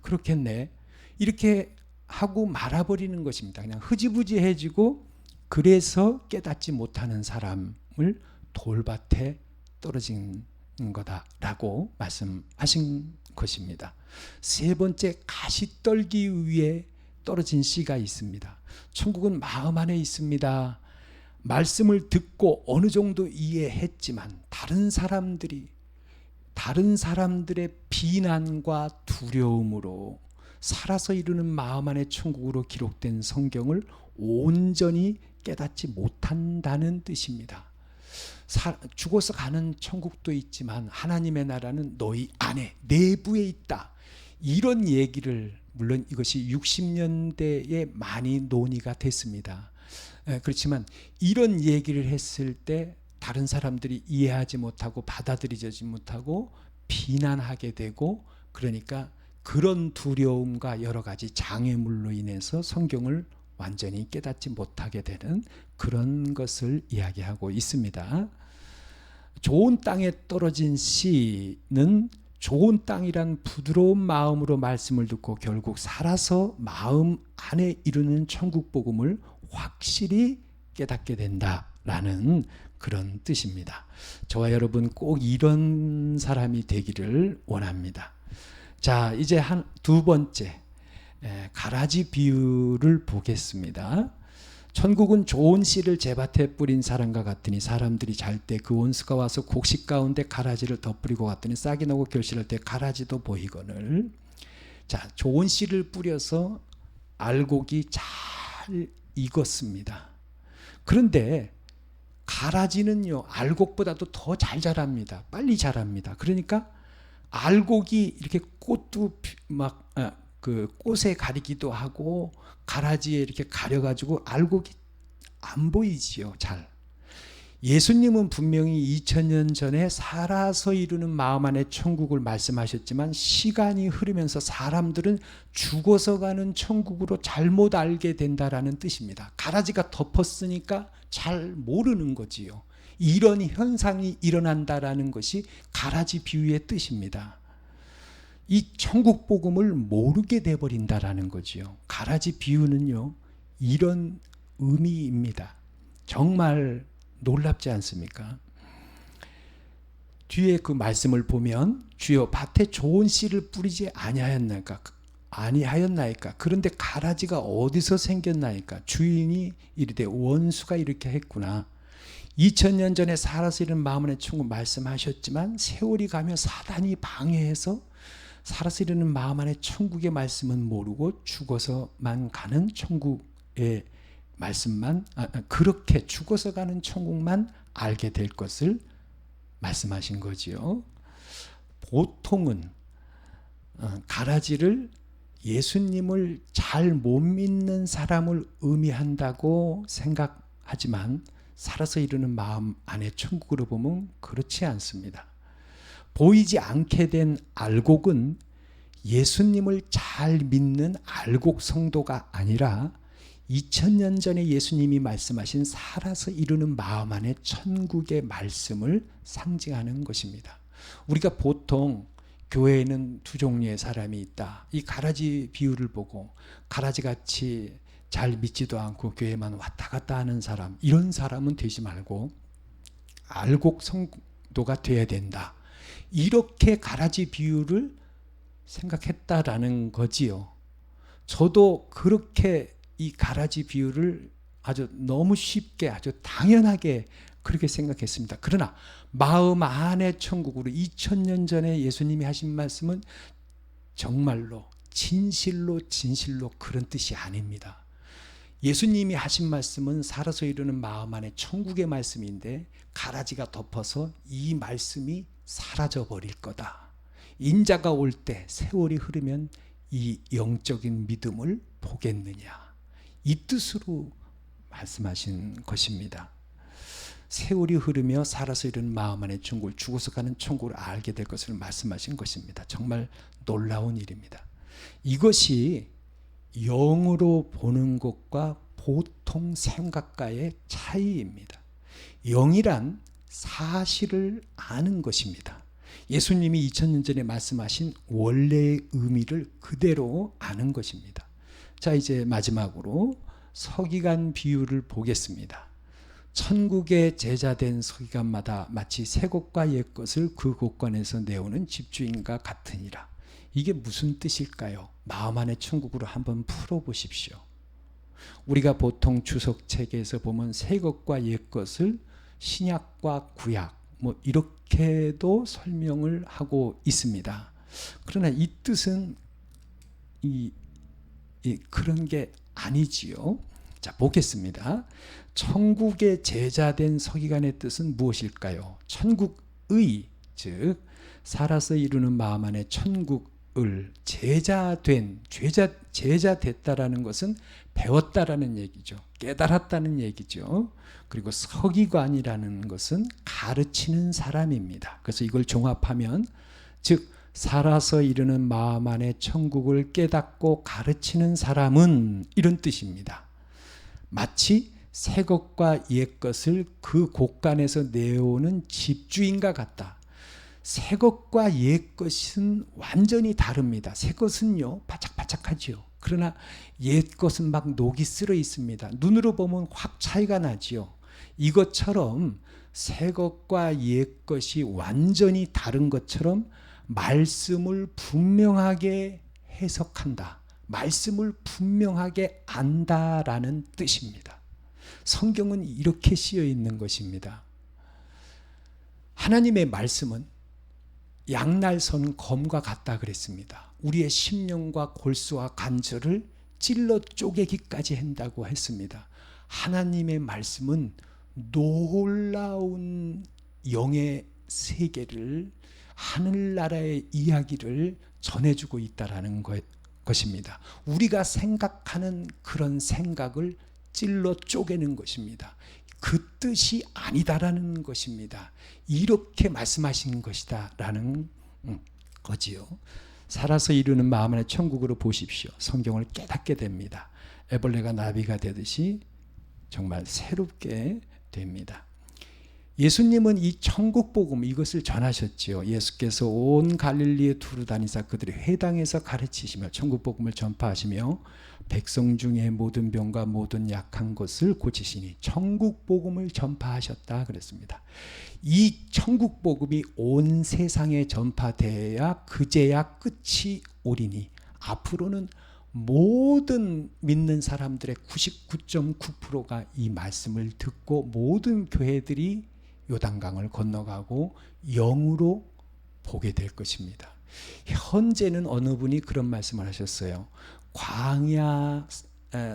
그렇겠네 이렇게 하고 말아버리는 것입니다. 그냥 흐지부지해지고 그래서 깨닫지 못하는 사람을 돌밭에 떨어진 거다라고 말씀하신 것입니다. 세 번째, 가시떨기 위에 떨어진 씨가 있습니다. 천국은 마음 안에 있습니다. 말씀을 듣고 어느 정도 이해했지만 다른 사람들의 비난과 두려움으로 살아서 이루는 마음 안의 천국으로 기록된 성경을 온전히 깨닫지 못한다는 뜻입니다. 죽어서 가는 천국도 있지만 하나님의 나라는 너희 안에 내부에 있다. 이런 얘기를 물론 이것이 60년대에 많이 논의가 됐습니다. 그렇지만 이런 얘기를 했을 때 다른 사람들이 이해하지 못하고 받아들이지 못하고 비난하게 되고 그러니까 그런 두려움과 여러 가지 장애물로 인해서 성경을 완전히 깨닫지 못하게 되는 그런 것을 이야기하고 있습니다. 좋은 땅에 떨어진 씨는 좋은 땅이란 부드러운 마음으로 말씀을 듣고 결국 살아서 마음 안에 이루는 천국 복음을 확실히 깨닫게 된다라는 그런 뜻입니다. 저와 여러분 꼭 이런 사람이 되기를 원합니다. 자, 이제 두 번째 가라지 비유를 보겠습니다. 천국은 좋은 씨를 제밭에 뿌린 사람과 같으니 사람들이 잘 때 그 원수가 와서 곡식 가운데 가라지를 덧뿌리고 갔더니 싹이 나고 결실할 때 가라지도 보이거늘 자, 좋은 씨를 뿌려서 알곡이 잘 익었습니다. 그런데 가라지는요, 알곡보다도 더 잘 자랍니다. 빨리 자랍니다. 그러니까 알곡이 이렇게 꽃도 그 꽃에 가리기도 하고 가라지에 이렇게 가려가지고 알곡이 안 보이지요, 잘. 예수님은 분명히 2000년 전에 살아서 이루는 마음 안에 천국을 말씀하셨지만 시간이 흐르면서 사람들은 죽어서 가는 천국으로 잘못 알게 된다라는 뜻입니다. 가라지가 덮었으니까 잘 모르는 거지요. 이런 현상이 일어난다라는 것이 가라지 비유의 뜻입니다. 이 천국 복음을 모르게 돼버린다라는 거지요. 가라지 비유는요, 이런 의미입니다. 정말 놀랍지 않습니까? 뒤에 그 말씀을 보면 주여 밭에 좋은 씨를 뿌리지 아니하였나이까 그런데 가라지가 어디서 생겼나이까 주인이 이르되 원수가 이렇게 했구나. 2000년 전에 살아서 이른 마음 안에 천국 말씀하셨지만 세월이 가며 사단이 방해해서 살아서 이르는 마음 안에 천국의 말씀은 모르고 죽어서만 가는 천국의 말씀만 그렇게 죽어서 가는 천국만 알게 될 것을 말씀하신 거지요. 보통은 가라지를 예수님을 잘 못 믿는 사람을 의미한다고 생각하지만 살아서 이루는 마음 안에 천국으로 보면 그렇지 않습니다. 보이지 않게 된 알곡은 예수님을 잘 믿는 알곡 성도가 아니라 2000년 전에 예수님이 말씀하신 살아서 이루는 마음 안에 천국의 말씀을 상징하는 것입니다. 우리가 보통 교회에는 두 종류의 사람이 있다. 이 가라지 비유를 보고 가라지같이 잘 믿지도 않고 교회만 왔다 갔다 하는 사람, 이런 사람은 되지 말고 알곡 성도가 돼야 된다. 이렇게 가라지 비유를 생각했다라는 거지요. 저도 그렇게 이 가라지 비유를 아주 너무 쉽게 아주 당연하게 그렇게 생각했습니다. 그러나 마음 안의 천국으로 2000년 전에 예수님이 하신 말씀은 정말로 진실로 그런 뜻이 아닙니다. 예수님이 하신 말씀은 살아서 이루는 마음 안에 천국의 말씀인데 가라지가 덮어서 이 말씀이 사라져 버릴 거다. 인자가 올 때 세월이 흐르면 이 영적인 믿음을 보겠느냐. 이 뜻으로 말씀하신 것입니다. 세월이 흐르며 살아서 이루는 마음 안에 천국을 죽어서 가는 천국을 알게 될 것을 말씀하신 것입니다. 정말 놀라운 일입니다. 이것이 영으로 보는 것과 보통 생각과의 차이입니다. 영이란 사실을 아는 것입니다. 예수님이 2000년 전에 말씀하신 원래의 의미를 그대로 아는 것입니다. 자, 이제 마지막으로 서기관 비유를 보겠습니다. 천국의 제자된 서기관마다 마치 새 것과 옛 것을 그 곳간에서 내오는 집주인과 같으니라. 이게 무슨 뜻일까요? 마음 안의 천국으로 한번 풀어보십시오. 우리가 보통 주석책에서 보면 새 것과 옛 것을 신약과 구약 이렇게도 설명을 하고 있습니다. 그러나 이 뜻은 그런 게 아니지요. 자, 보겠습니다. 천국의 제자된 서기관의 뜻은 무엇일까요? 천국의, 즉 살아서 이루는 마음 안에 천국을 제자 됐다라는 것은 배웠다라는 얘기죠. 깨달았다는 얘기죠. 그리고 서기관이라는 것은 가르치는 사람입니다. 그래서 이걸 종합하면 즉 살아서 이루는 마음 안에 천국을 깨닫고 가르치는 사람은 이런 뜻입니다. 마치 새 것과 옛 것을 그 곳간에서 내오는 집주인과 같다. 새 것과 옛 것은 완전히 다릅니다. 새 것은요, 바짝바짝하지요. 그러나 옛 것은 막 녹이 쓸어 있습니다. 눈으로 보면 확 차이가 나지요. 이것처럼 새 것과 옛 것이 완전히 다른 것처럼 말씀을 분명하게 해석한다. 말씀을 분명하게 안다라는 뜻입니다. 성경은 이렇게 쓰여 있는 것입니다. 하나님의 말씀은 양날 선 검과 같다 그랬습니다. 우리의 심령과 골수와 관절을 찔러 쪼개기까지 한다고 했습니다. 하나님의 말씀은 놀라운 영의 세계를, 하늘나라의 이야기를 전해주고 있다라는 것입니다. 우리가 생각하는 그런 생각을 찔러 쪼개는 것입니다. 그 뜻이 아니다라는 것입니다. 이렇게 말씀하신 것이다라는 거지요. 살아서 이루는 마음 안에 천국으로 보십시오. 성경을 깨닫게 됩니다. 애벌레가 나비가 되듯이 정말 새롭게 됩니다. 예수님은 이 천국 복음, 이것을 전하셨지요. 예수께서 온 갈릴리에 두루 다니사 그들의 회당에서 가르치시며 천국 복음을 전파하시며 백성 중에 모든 병과 모든 약한 것을 고치시니 천국 복음을 전파하셨다 그랬습니다. 이 천국 복음이 온 세상에 전파되어야 그제야 끝이 오리니 앞으로는 모든 믿는 사람들의 99.9%가 이 말씀을 듣고 모든 교회들이 요단강을 건너가고 영으로 보게 될 것입니다. 현재는 어느 분이 그런 말씀을 하셨어요. 광야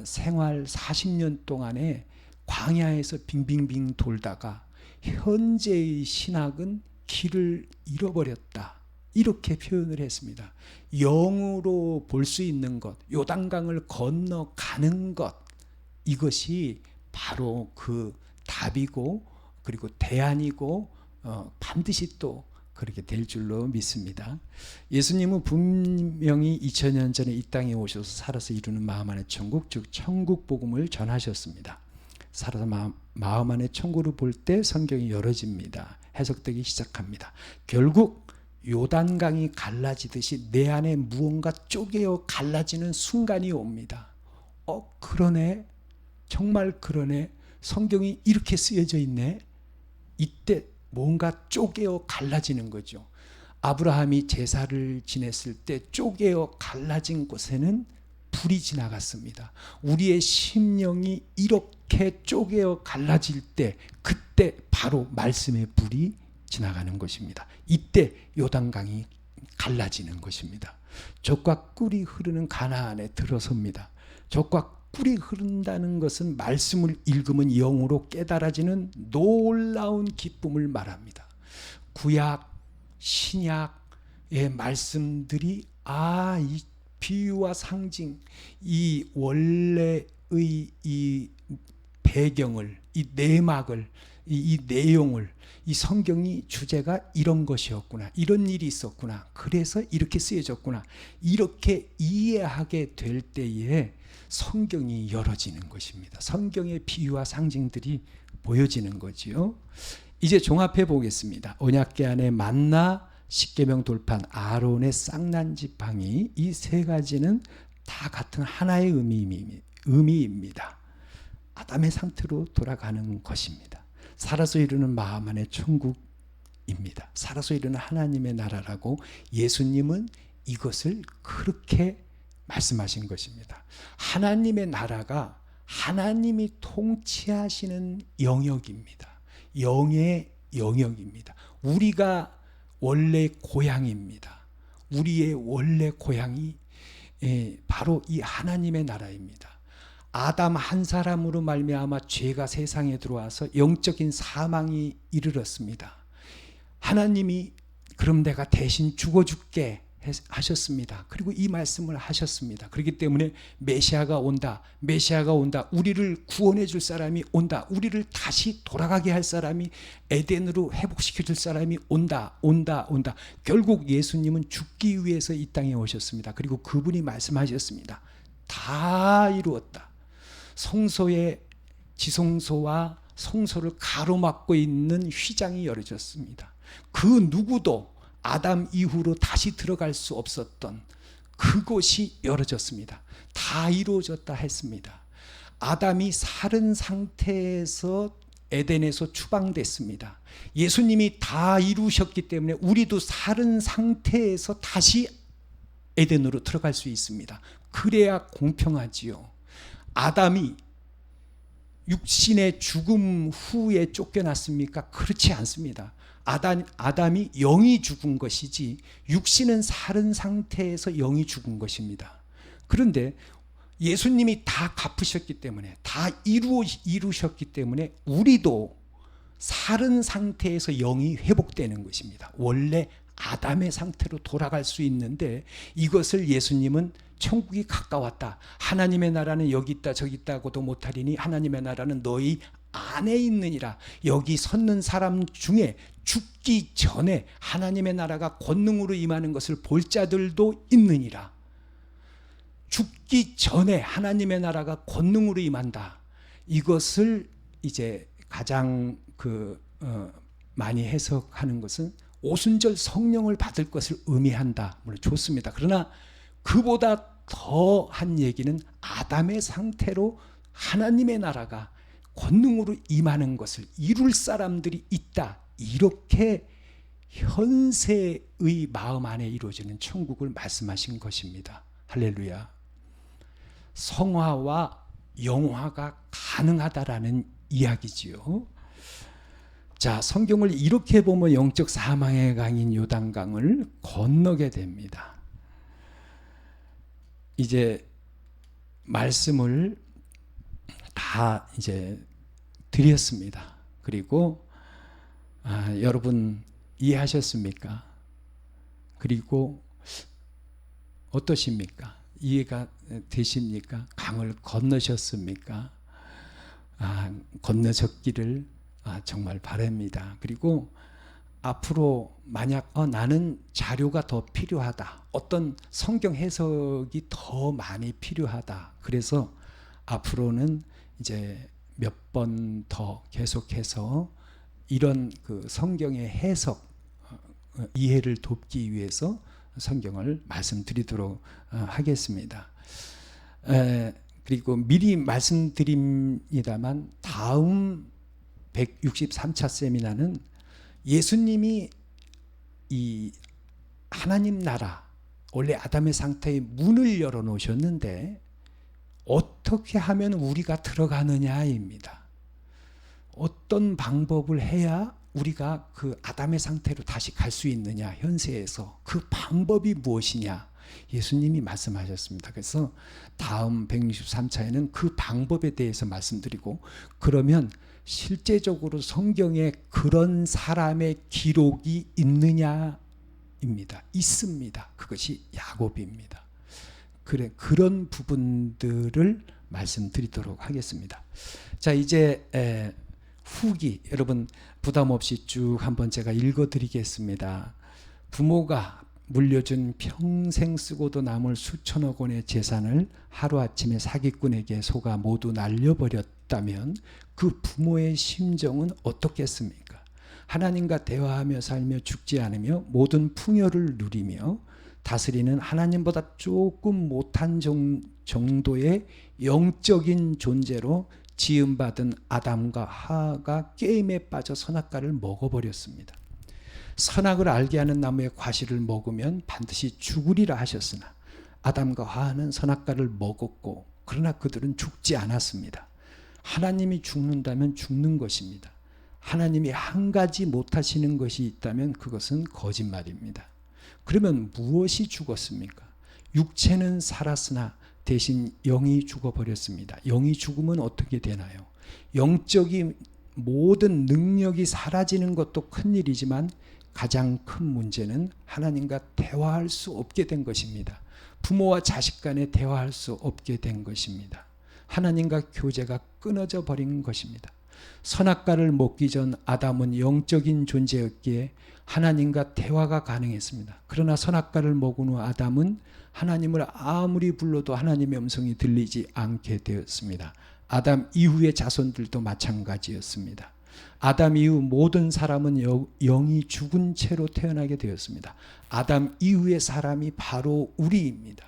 생활 40년 동안에 광야에서 빙빙빙 돌다가 현재의 신학은 길을 잃어버렸다. 이렇게 표현을 했습니다. 영으로 볼 수 있는 것, 요단강을 건너가는 것, 이것이 바로 그 답이고 그리고 대안이고 반드시 또 그렇게 될 줄로 믿습니다. 예수님은 분명히 2000년 전에 이 땅에 오셔서 살아서 이루는 마음 안의 천국, 즉 천국 복음을 전하셨습니다. 살아서 마음 안의 천국을 볼 때 성경이 열어집니다. 해석되기 시작합니다. 결국 요단강이 갈라지듯이 내 안에 무언가 쪼개어 갈라지는 순간이 옵니다. 그러네. 정말 그러네. 성경이 이렇게 쓰여져 있네. 이때 뭔가 쪼개어 갈라지는 거죠. 아브라함이 제사를 지냈을 때 쪼개어 갈라진 곳에는 불이 지나갔습니다. 우리의 심령이 이렇게 쪼개어 갈라질 때 그때 바로 말씀의 불이 지나가는 것입니다. 이때 요단강이 갈라지는 것입니다. 젖과 꿀이 흐르는 가나안에 들어섭니다. 젖과 꿀이 흐른다는 것은 말씀을 읽으면 영으로 깨달아지는 놀라운 기쁨을 말합니다. 구약, 신약의 말씀들이 이 비유와 상징, 이 원래의 이 배경을, 이 내막을, 이 내용을, 이 성경이 주제가 이런 것이었구나, 이런 일이 있었구나, 그래서 이렇게 쓰여졌구나, 이렇게 이해하게 될 때에 성경이 열어지는 것입니다. 성경의 비유와 상징들이 보여지는 거지요. 이제 종합해 보겠습니다. 언약궤 안에 만나, 십계명 돌판, 아론의 쌍난 지팡이, 이 세 가지는 다 같은 하나의 의미입니다. 아담의 상태로 돌아가는 것입니다. 살아서 이루는 마음 안의 천국입니다. 살아서 이루는 하나님의 나라라고 예수님은 이것을 그렇게 말씀하신 것입니다. 하나님의 나라가 하나님이 통치하시는 영역입니다. 영의 영역입니다. 우리가 원래 고향입니다. 우리의 원래 고향이 바로 이 하나님의 나라입니다. 아담 한 사람으로 말미암아 죄가 세상에 들어와서 영적인 사망이 이르렀습니다. 하나님이 그럼 내가 대신 죽어줄게 하셨습니다. 그리고 이 말씀을 하셨습니다. 그렇기 때문에 메시아가 온다. 메시아가 온다. 우리를 구원해 줄 사람이 온다. 우리를 다시 돌아가게 할 사람이, 에덴으로 회복시켜 줄 사람이 온다. 결국 예수님은 죽기 위해서 이 땅에 오셨습니다. 그리고 그분이 말씀하셨습니다. 다 이루었다. 성소의 지성소와 성소를 가로막고 있는 휘장이 열어졌습니다. 그 누구도 아담 이후로 다시 들어갈 수 없었던 그곳이 열어졌습니다. 다 이루어졌다 했습니다. 아담이 살은 상태에서 에덴에서 추방됐습니다. 예수님이 다 이루셨기 때문에 우리도 살은 상태에서 다시 에덴으로 들어갈 수 있습니다. 그래야 공평하지요. 아담이 육신의 죽음 후에 쫓겨났습니까? 그렇지 않습니다. 아담이 영이 죽은 것이지 육신은 살은 상태에서 영이 죽은 것입니다. 그런데 예수님이 다 갚으셨기 때문에, 다 이루셨기 때문에 우리도 살은 상태에서 영이 회복되는 것입니다. 원래 아담의 상태로 돌아갈 수 있는데, 이것을 예수님은 천국이 가까웠다, 하나님의 나라는 여기 있다 저기 있다고도 못하리니 하나님의 나라는 너희 안에 있느니라, 여기 섰는 사람 중에 죽기 전에 하나님의 나라가 권능으로 임하는 것을 볼 자들도 있느니라. 죽기 전에 하나님의 나라가 권능으로 임한다. 이것을 이제 가장 많이 해석하는 것은 오순절 성령을 받을 것을 의미한다. 물론 좋습니다. 그러나 그보다 더한 얘기는 아담의 상태로 하나님의 나라가 권능으로 임하는 것을 이룰 사람들이 있다. 이렇게 현세의 마음 안에 이루어지는 천국을 말씀하신 것입니다. 할렐루야. 성화와 영화가 가능하다라는 이야기지요. 자, 성경을 이렇게 보면 영적 사망의 강인 요단강을 건너게 됩니다. 이제 말씀을 다 이제 드렸습니다. 그리고 여러분 이해하셨습니까? 그리고 어떠십니까? 이해가 되십니까? 강을 건너셨습니까? 건너셨기를 정말 바랍니다. 그리고 앞으로 만약 나는 자료가 더 필요하다, 어떤 성경 해석이 더 많이 필요하다, 그래서 앞으로는 이제 몇 번 더 계속해서 이런 그 성경의 해석 이해를 돕기 위해서 성경을 말씀드리도록 하겠습니다. 그리고 미리 말씀드립니다만 다음 163차 세미나는 예수님이 이 하나님 나라, 원래 아담의 상태의 문을 열어놓으셨는데 어떻게 하면 우리가 들어가느냐입니다. 어떤 방법을 해야 우리가 그 아담의 상태로 다시 갈 수 있느냐, 현세에서 그 방법이 무엇이냐 예수님이 말씀하셨습니다. 그래서 다음 163차에는 그 방법에 대해서 말씀드리고, 그러면 실제적으로 성경에 그런 사람의 기록이 있느냐입니다. 있습니다. 그것이 야곱입니다. 그런 부분들을 말씀드리도록 하겠습니다. 자, 이제 후기 여러분 부담 없이 쭉 한번 제가 읽어드리겠습니다. 부모가 물려준 평생 쓰고도 남을 수천억 원의 재산을 하루아침에 사기꾼에게 속아 모두 날려버렸다면 그 부모의 심정은 어떻겠습니까? 하나님과 대화하며 살며 죽지 않으며 모든 풍요를 누리며 다스리는 하나님보다 조금 못한 정도의 영적인 존재로 지음받은 아담과 하와가 게임에 빠져 선악과를 먹어버렸습니다. 선악을 알게 하는 나무의 과실을 먹으면 반드시 죽으리라 하셨으나 아담과 하와는 선악과를 먹었고, 그러나 그들은 죽지 않았습니다. 하나님이 죽는다면 죽는 것입니다. 하나님이 한 가지 못하시는 것이 있다면 그것은 거짓말입니다. 그러면 무엇이 죽었습니까? 육체는 살았으나 대신 영이 죽어버렸습니다. 영이 죽으면 어떻게 되나요? 영적인 모든 능력이 사라지는 것도 큰일이지만 가장 큰 문제는 하나님과 대화할 수 없게 된 것입니다. 부모와 자식 간에 대화할 수 없게 된 것입니다. 하나님과 교제가 끊어져 버린 것입니다. 선악과를 먹기 전 아담은 영적인 존재였기에 하나님과 대화가 가능했습니다. 그러나 선악과를 먹은 후 아담은 하나님을 아무리 불러도 하나님의 음성이 들리지 않게 되었습니다. 아담 이후의 자손들도 마찬가지였습니다. 아담 이후 모든 사람은 영이 죽은 채로 태어나게 되었습니다. 아담 이후의 사람이 바로 우리입니다.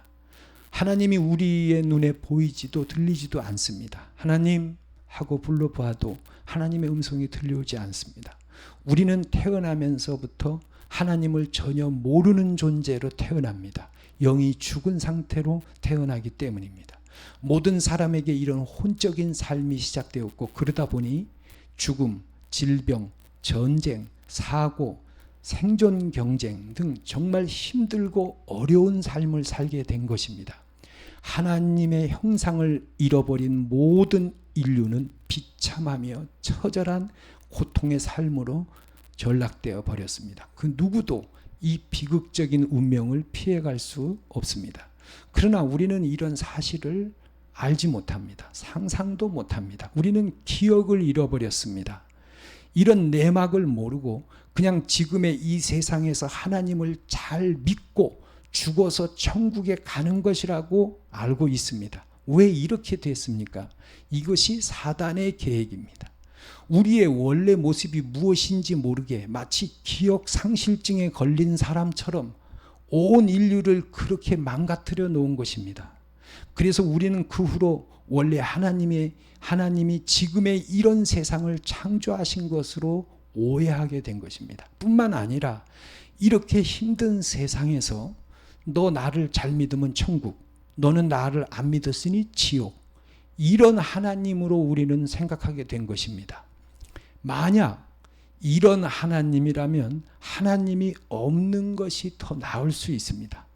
하나님이 우리의 눈에 보이지도 들리지도 않습니다. 하나님 하고 불러보아도 하나님의 음성이 들려오지 않습니다. 우리는 태어나면서부터 하나님을 전혀 모르는 존재로 태어납니다. 영이 죽은 상태로 태어나기 때문입니다. 모든 사람에게 이런 혼적인 삶이 시작되었고, 그러다 보니 죽음, 질병, 전쟁, 사고, 생존 경쟁 등 정말 힘들고 어려운 삶을 살게 된 것입니다. 하나님의 형상을 잃어버린 모든 인류는 비참하며 처절한 고통의 삶으로 전락되어 버렸습니다. 그 누구도 이 비극적인 운명을 피해갈 수 없습니다. 그러나 우리는 이런 사실을 알지 못합니다. 상상도 못합니다. 우리는 기억을 잃어버렸습니다. 이런 내막을 모르고 그냥 지금의 이 세상에서 하나님을 잘 믿고 죽어서 천국에 가는 것이라고 알고 있습니다. 왜 이렇게 됐습니까? 이것이 사단의 계획입니다. 우리의 원래 모습이 무엇인지 모르게 마치 기억 상실증에 걸린 사람처럼 온 인류를 그렇게 망가뜨려 놓은 것입니다. 그래서 우리는 그 후로 원래 하나님이 지금의 이런 세상을 창조하신 것으로 오해하게 된 것입니다. 뿐만 아니라 이렇게 힘든 세상에서 너 나를 잘 믿으면 천국, 너는 나를 안 믿었으니 지옥, 이런 하나님으로 우리는 생각하게 된 것입니다. 만약 이런 하나님이라면 하나님이 없는 것이 더 나을 수 있습니다.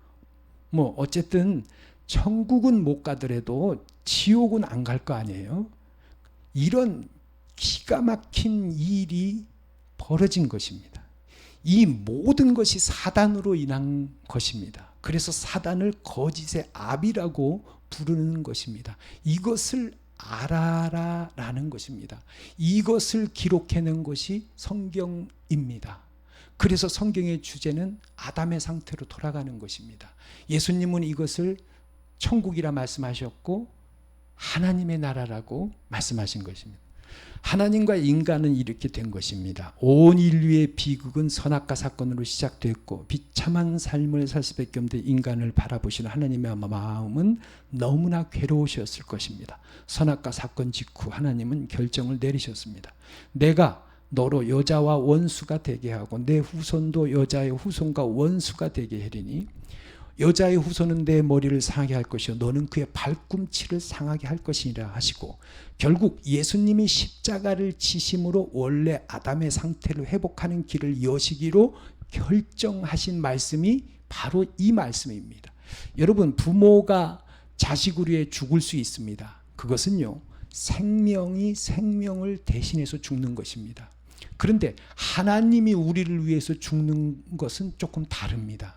어쨌든 천국은 못 가더라도 지옥은 안 갈 거 아니에요. 이런 기가 막힌 일이 벌어진 것입니다. 이 모든 것이 사단으로 인한 것입니다. 그래서 사단을 거짓의 아비라고 부르는 것입니다. 이것을 알아라 라는 것입니다. 이것을 기록해낸 것이 성경입니다. 그래서 성경의 주제는 아담의 상태로 돌아가는 것입니다. 예수님은 이것을 천국이라 말씀하셨고 하나님의 나라라고 말씀하신 것입니다. 하나님과 인간은 이렇게 된 것입니다. 온 인류의 비극은 선악과 사건으로 시작됐고 비참한 삶을 살 수밖에 없는 인간을 바라보시는 하나님의 마음은 너무나 괴로우셨을 것입니다. 선악과 사건 직후 하나님은 결정을 내리셨습니다. 내가 너로 여자와 원수가 되게 하고 내 후손도 여자의 후손과 원수가 되게 하리니 여자의 후손은 내 머리를 상하게 할 것이요 너는 그의 발꿈치를 상하게 할 것이라 하시고 결국 예수님이 십자가를 지심으로 원래 아담의 상태를 회복하는 길을 여시기로 결정하신 말씀이 바로 이 말씀입니다. 여러분, 부모가 자식을 위해 죽을 수 있습니다. 그것은요, 생명이 생명을 대신해서 죽는 것입니다. 그런데 하나님이 우리를 위해서 죽는 것은 조금 다릅니다.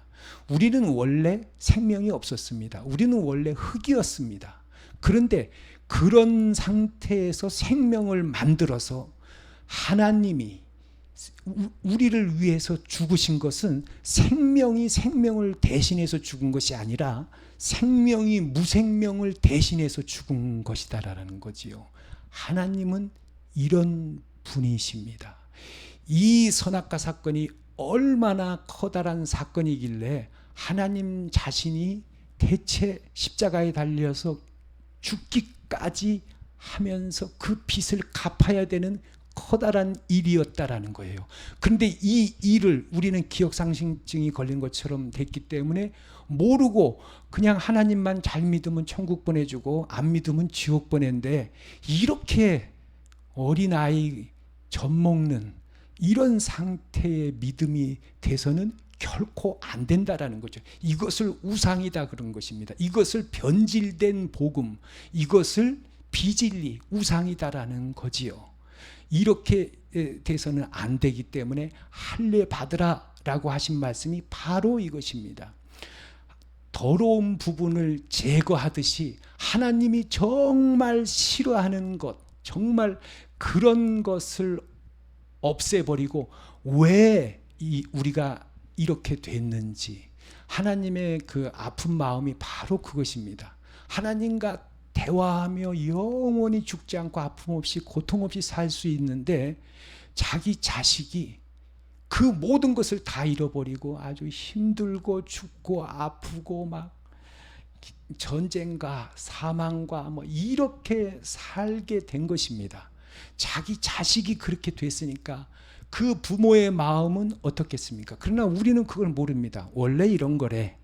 우리는 원래 생명이 없었습니다. 우리는 원래 흙이었습니다. 그런데 그런 상태에서 생명을 만들어서 하나님이 우리를 위해서 죽으신 것은 생명이 생명을 대신해서 죽은 것이 아니라 생명이 무생명을 대신해서 죽은 것이다라는 거지요. 하나님은 이런 분이십니다. 이 선악과 사건이 얼마나 커다란 사건이길래 하나님 자신이 대체 십자가에 달려서 죽기까지 하면서 그 빚을 갚아야 되는 커다란 일이었다라는 거예요. 그런데 이 일을 우리는 기억상실증이 걸린 것처럼 됐기 때문에 모르고 그냥 하나님만 잘 믿으면 천국 보내주고 안 믿으면 지옥 보낸데 이렇게 어린아이 젖먹는 이런 상태의 믿음이 돼서는 결코 안 된다라는 거죠. 이것을 우상이다 그런 것입니다. 이것을 변질된 복음, 이것을 비진리, 우상이다라는 거지요. 이렇게 돼서는 안 되기 때문에 할례 받으라 라고 하신 말씀이 바로 이것입니다. 더러운 부분을 제거하듯이 하나님이 정말 싫어하는 것, 정말 그런 것을 없애버리고 왜 우리가 이렇게 됐는지 하나님의 그 아픈 마음이 바로 그것입니다. 하나님과 대화하며 영원히 죽지 않고 아픔 없이 고통 없이 살 수 있는데 자기 자식이 그 모든 것을 다 잃어버리고 아주 힘들고 죽고 아프고 막 전쟁과 사망과 이렇게 살게 된 것입니다. 자기 자식이 그렇게 됐으니까 그 부모의 마음은 어떻겠습니까? 그러나 우리는 그걸 모릅니다. 원래 이런 거래.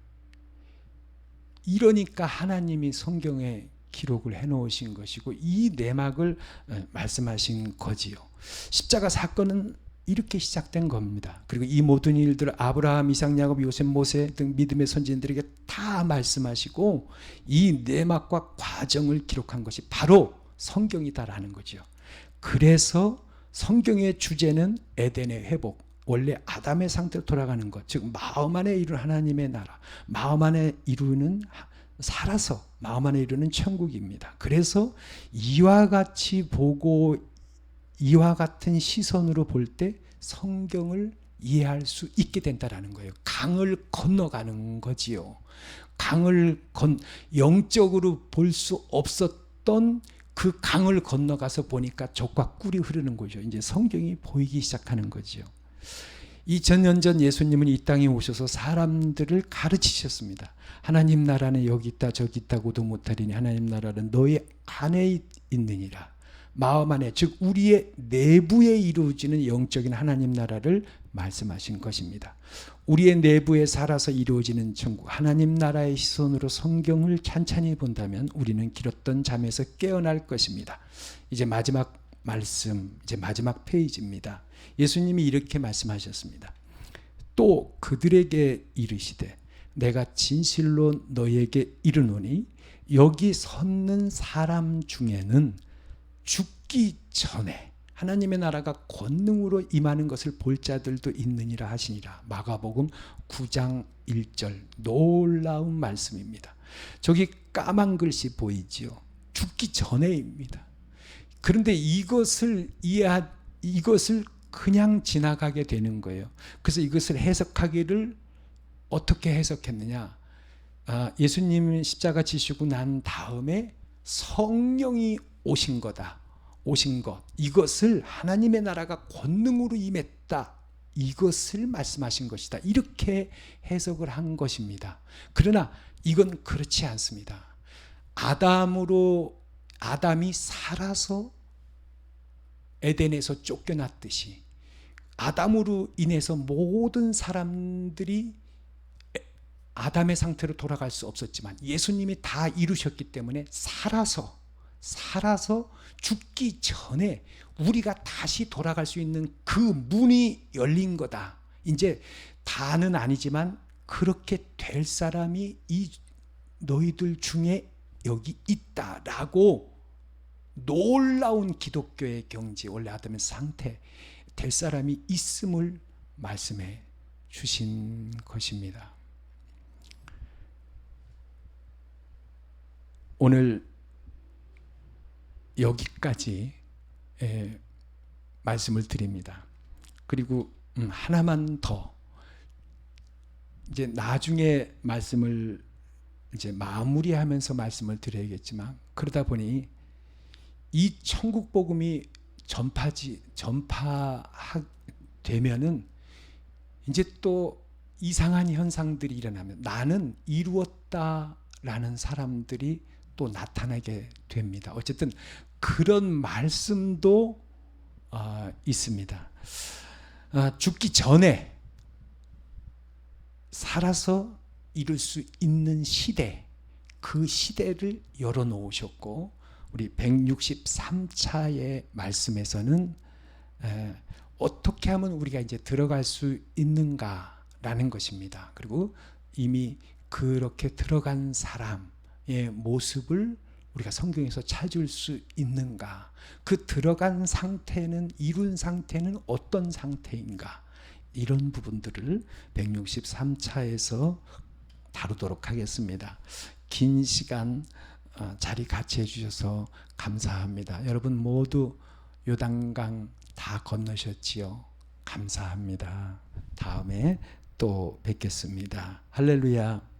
이러니까 하나님이 성경에 기록을 해놓으신 것이고 이 내막을 말씀하신 거지요. 십자가 사건은 이렇게 시작된 겁니다. 그리고 이 모든 일들을 아브라함, 이삭, 야곱, 요셉, 모세 등 믿음의 선지자들에게 다 말씀하시고 이 내막과 과정을 기록한 것이 바로 성경이다라는 거죠. 그래서 성경의 주제는 에덴의 회복, 원래 아담의 상태로 돌아가는 것, 즉 마음 안에 이루는 하나님의 나라, 마음 안에 이루는 살아서 마음 안에 이루는 천국입니다. 그래서 이와 같이 보고 이와 같은 시선으로 볼 때 성경을 이해할 수 있게 된다라는 거예요. 강을 건너가는 거지요. 영적으로 볼 수 없었던 그 강을 건너가서 보니까 젖과 꿀이 흐르는 거죠. 이제 성경이 보이기 시작하는 거죠. 2000년 전 예수님은 이 땅에 오셔서 사람들을 가르치셨습니다. 하나님 나라는 여기 있다 저기 있다고도 못하리니 하나님 나라는 너희 안에 있느니라. 마음 안에, 즉 우리의 내부에 이루어지는 영적인 하나님 나라를 말씀하신 것입니다. 우리의 내부에 살아서 이루어지는 천국, 하나님 나라의 시선으로 성경을 찬찬히 본다면 우리는 길었던 잠에서 깨어날 것입니다. 이제 마지막 말씀, 이제 마지막 페이지입니다. 예수님이 이렇게 말씀하셨습니다. 또 그들에게 이르시되 내가 진실로 너희에게 이르노니 여기 섰는 사람 중에는 죽기 전에 하나님의 나라가 권능으로 임하는 것을 볼 자들도 있느니라 하시니라. 마가복음 9장 1절, 놀라운 말씀입니다. 저기 까만 글씨 보이지요? 죽기 전에입니다. 그런데 이것을 그냥 지나가게 되는 거예요. 그래서 이것을 해석하기를 어떻게 해석했느냐? 예수님 십자가 지시고 난 다음에 성령이 오신 거다. 오신 것. 이것을 하나님의 나라가 권능으로 임했다. 이것을 말씀하신 것이다. 이렇게 해석을 한 것입니다. 그러나 이건 그렇지 않습니다. 아담이 살아서 에덴에서 쫓겨났듯이 아담으로 인해서 모든 사람들이 아담의 상태로 돌아갈 수 없었지만 예수님이 다 이루셨기 때문에 살아서 죽기 전에 우리가 다시 돌아갈 수 있는 그 문이 열린 거다. 이제 다는 아니지만 그렇게 될 사람이 이 너희들 중에 여기 있다라고 놀라운 기독교의 경지, 원래 아담의 상태 될 사람이 있음을 말씀해 주신 것입니다. 오늘 여기까지 말씀을 드립니다. 그리고 하나만 더, 이제 나중에 말씀을 이제 마무리하면서 말씀을 드려야겠지만, 그러다 보니 이 천국 복음이 전파되면은 이제 또 이상한 현상들이 일어나면 나는 이루었다라는 사람들이 또 나타나게 됩니다. 어쨌든 그런 말씀도 있습니다. 죽기 전에 살아서 이룰 수 있는 시대, 그 시대를 열어놓으셨고, 우리 163차의 말씀에서는 어떻게 하면 우리가 이제 들어갈 수 있는가라는 것입니다. 그리고 이미 그렇게 들어간 사람의 모습을 우리가 성경에서 찾을 수 있는가, 그 들어간 상태는, 이룬 상태는 어떤 상태인가, 이런 부분들을 163차에서 다루도록 하겠습니다. 긴 시간 자리 같이 해주셔서 감사합니다. 여러분 모두 요단강 다 건너셨지요? 감사합니다. 다음에 또 뵙겠습니다. 할렐루야.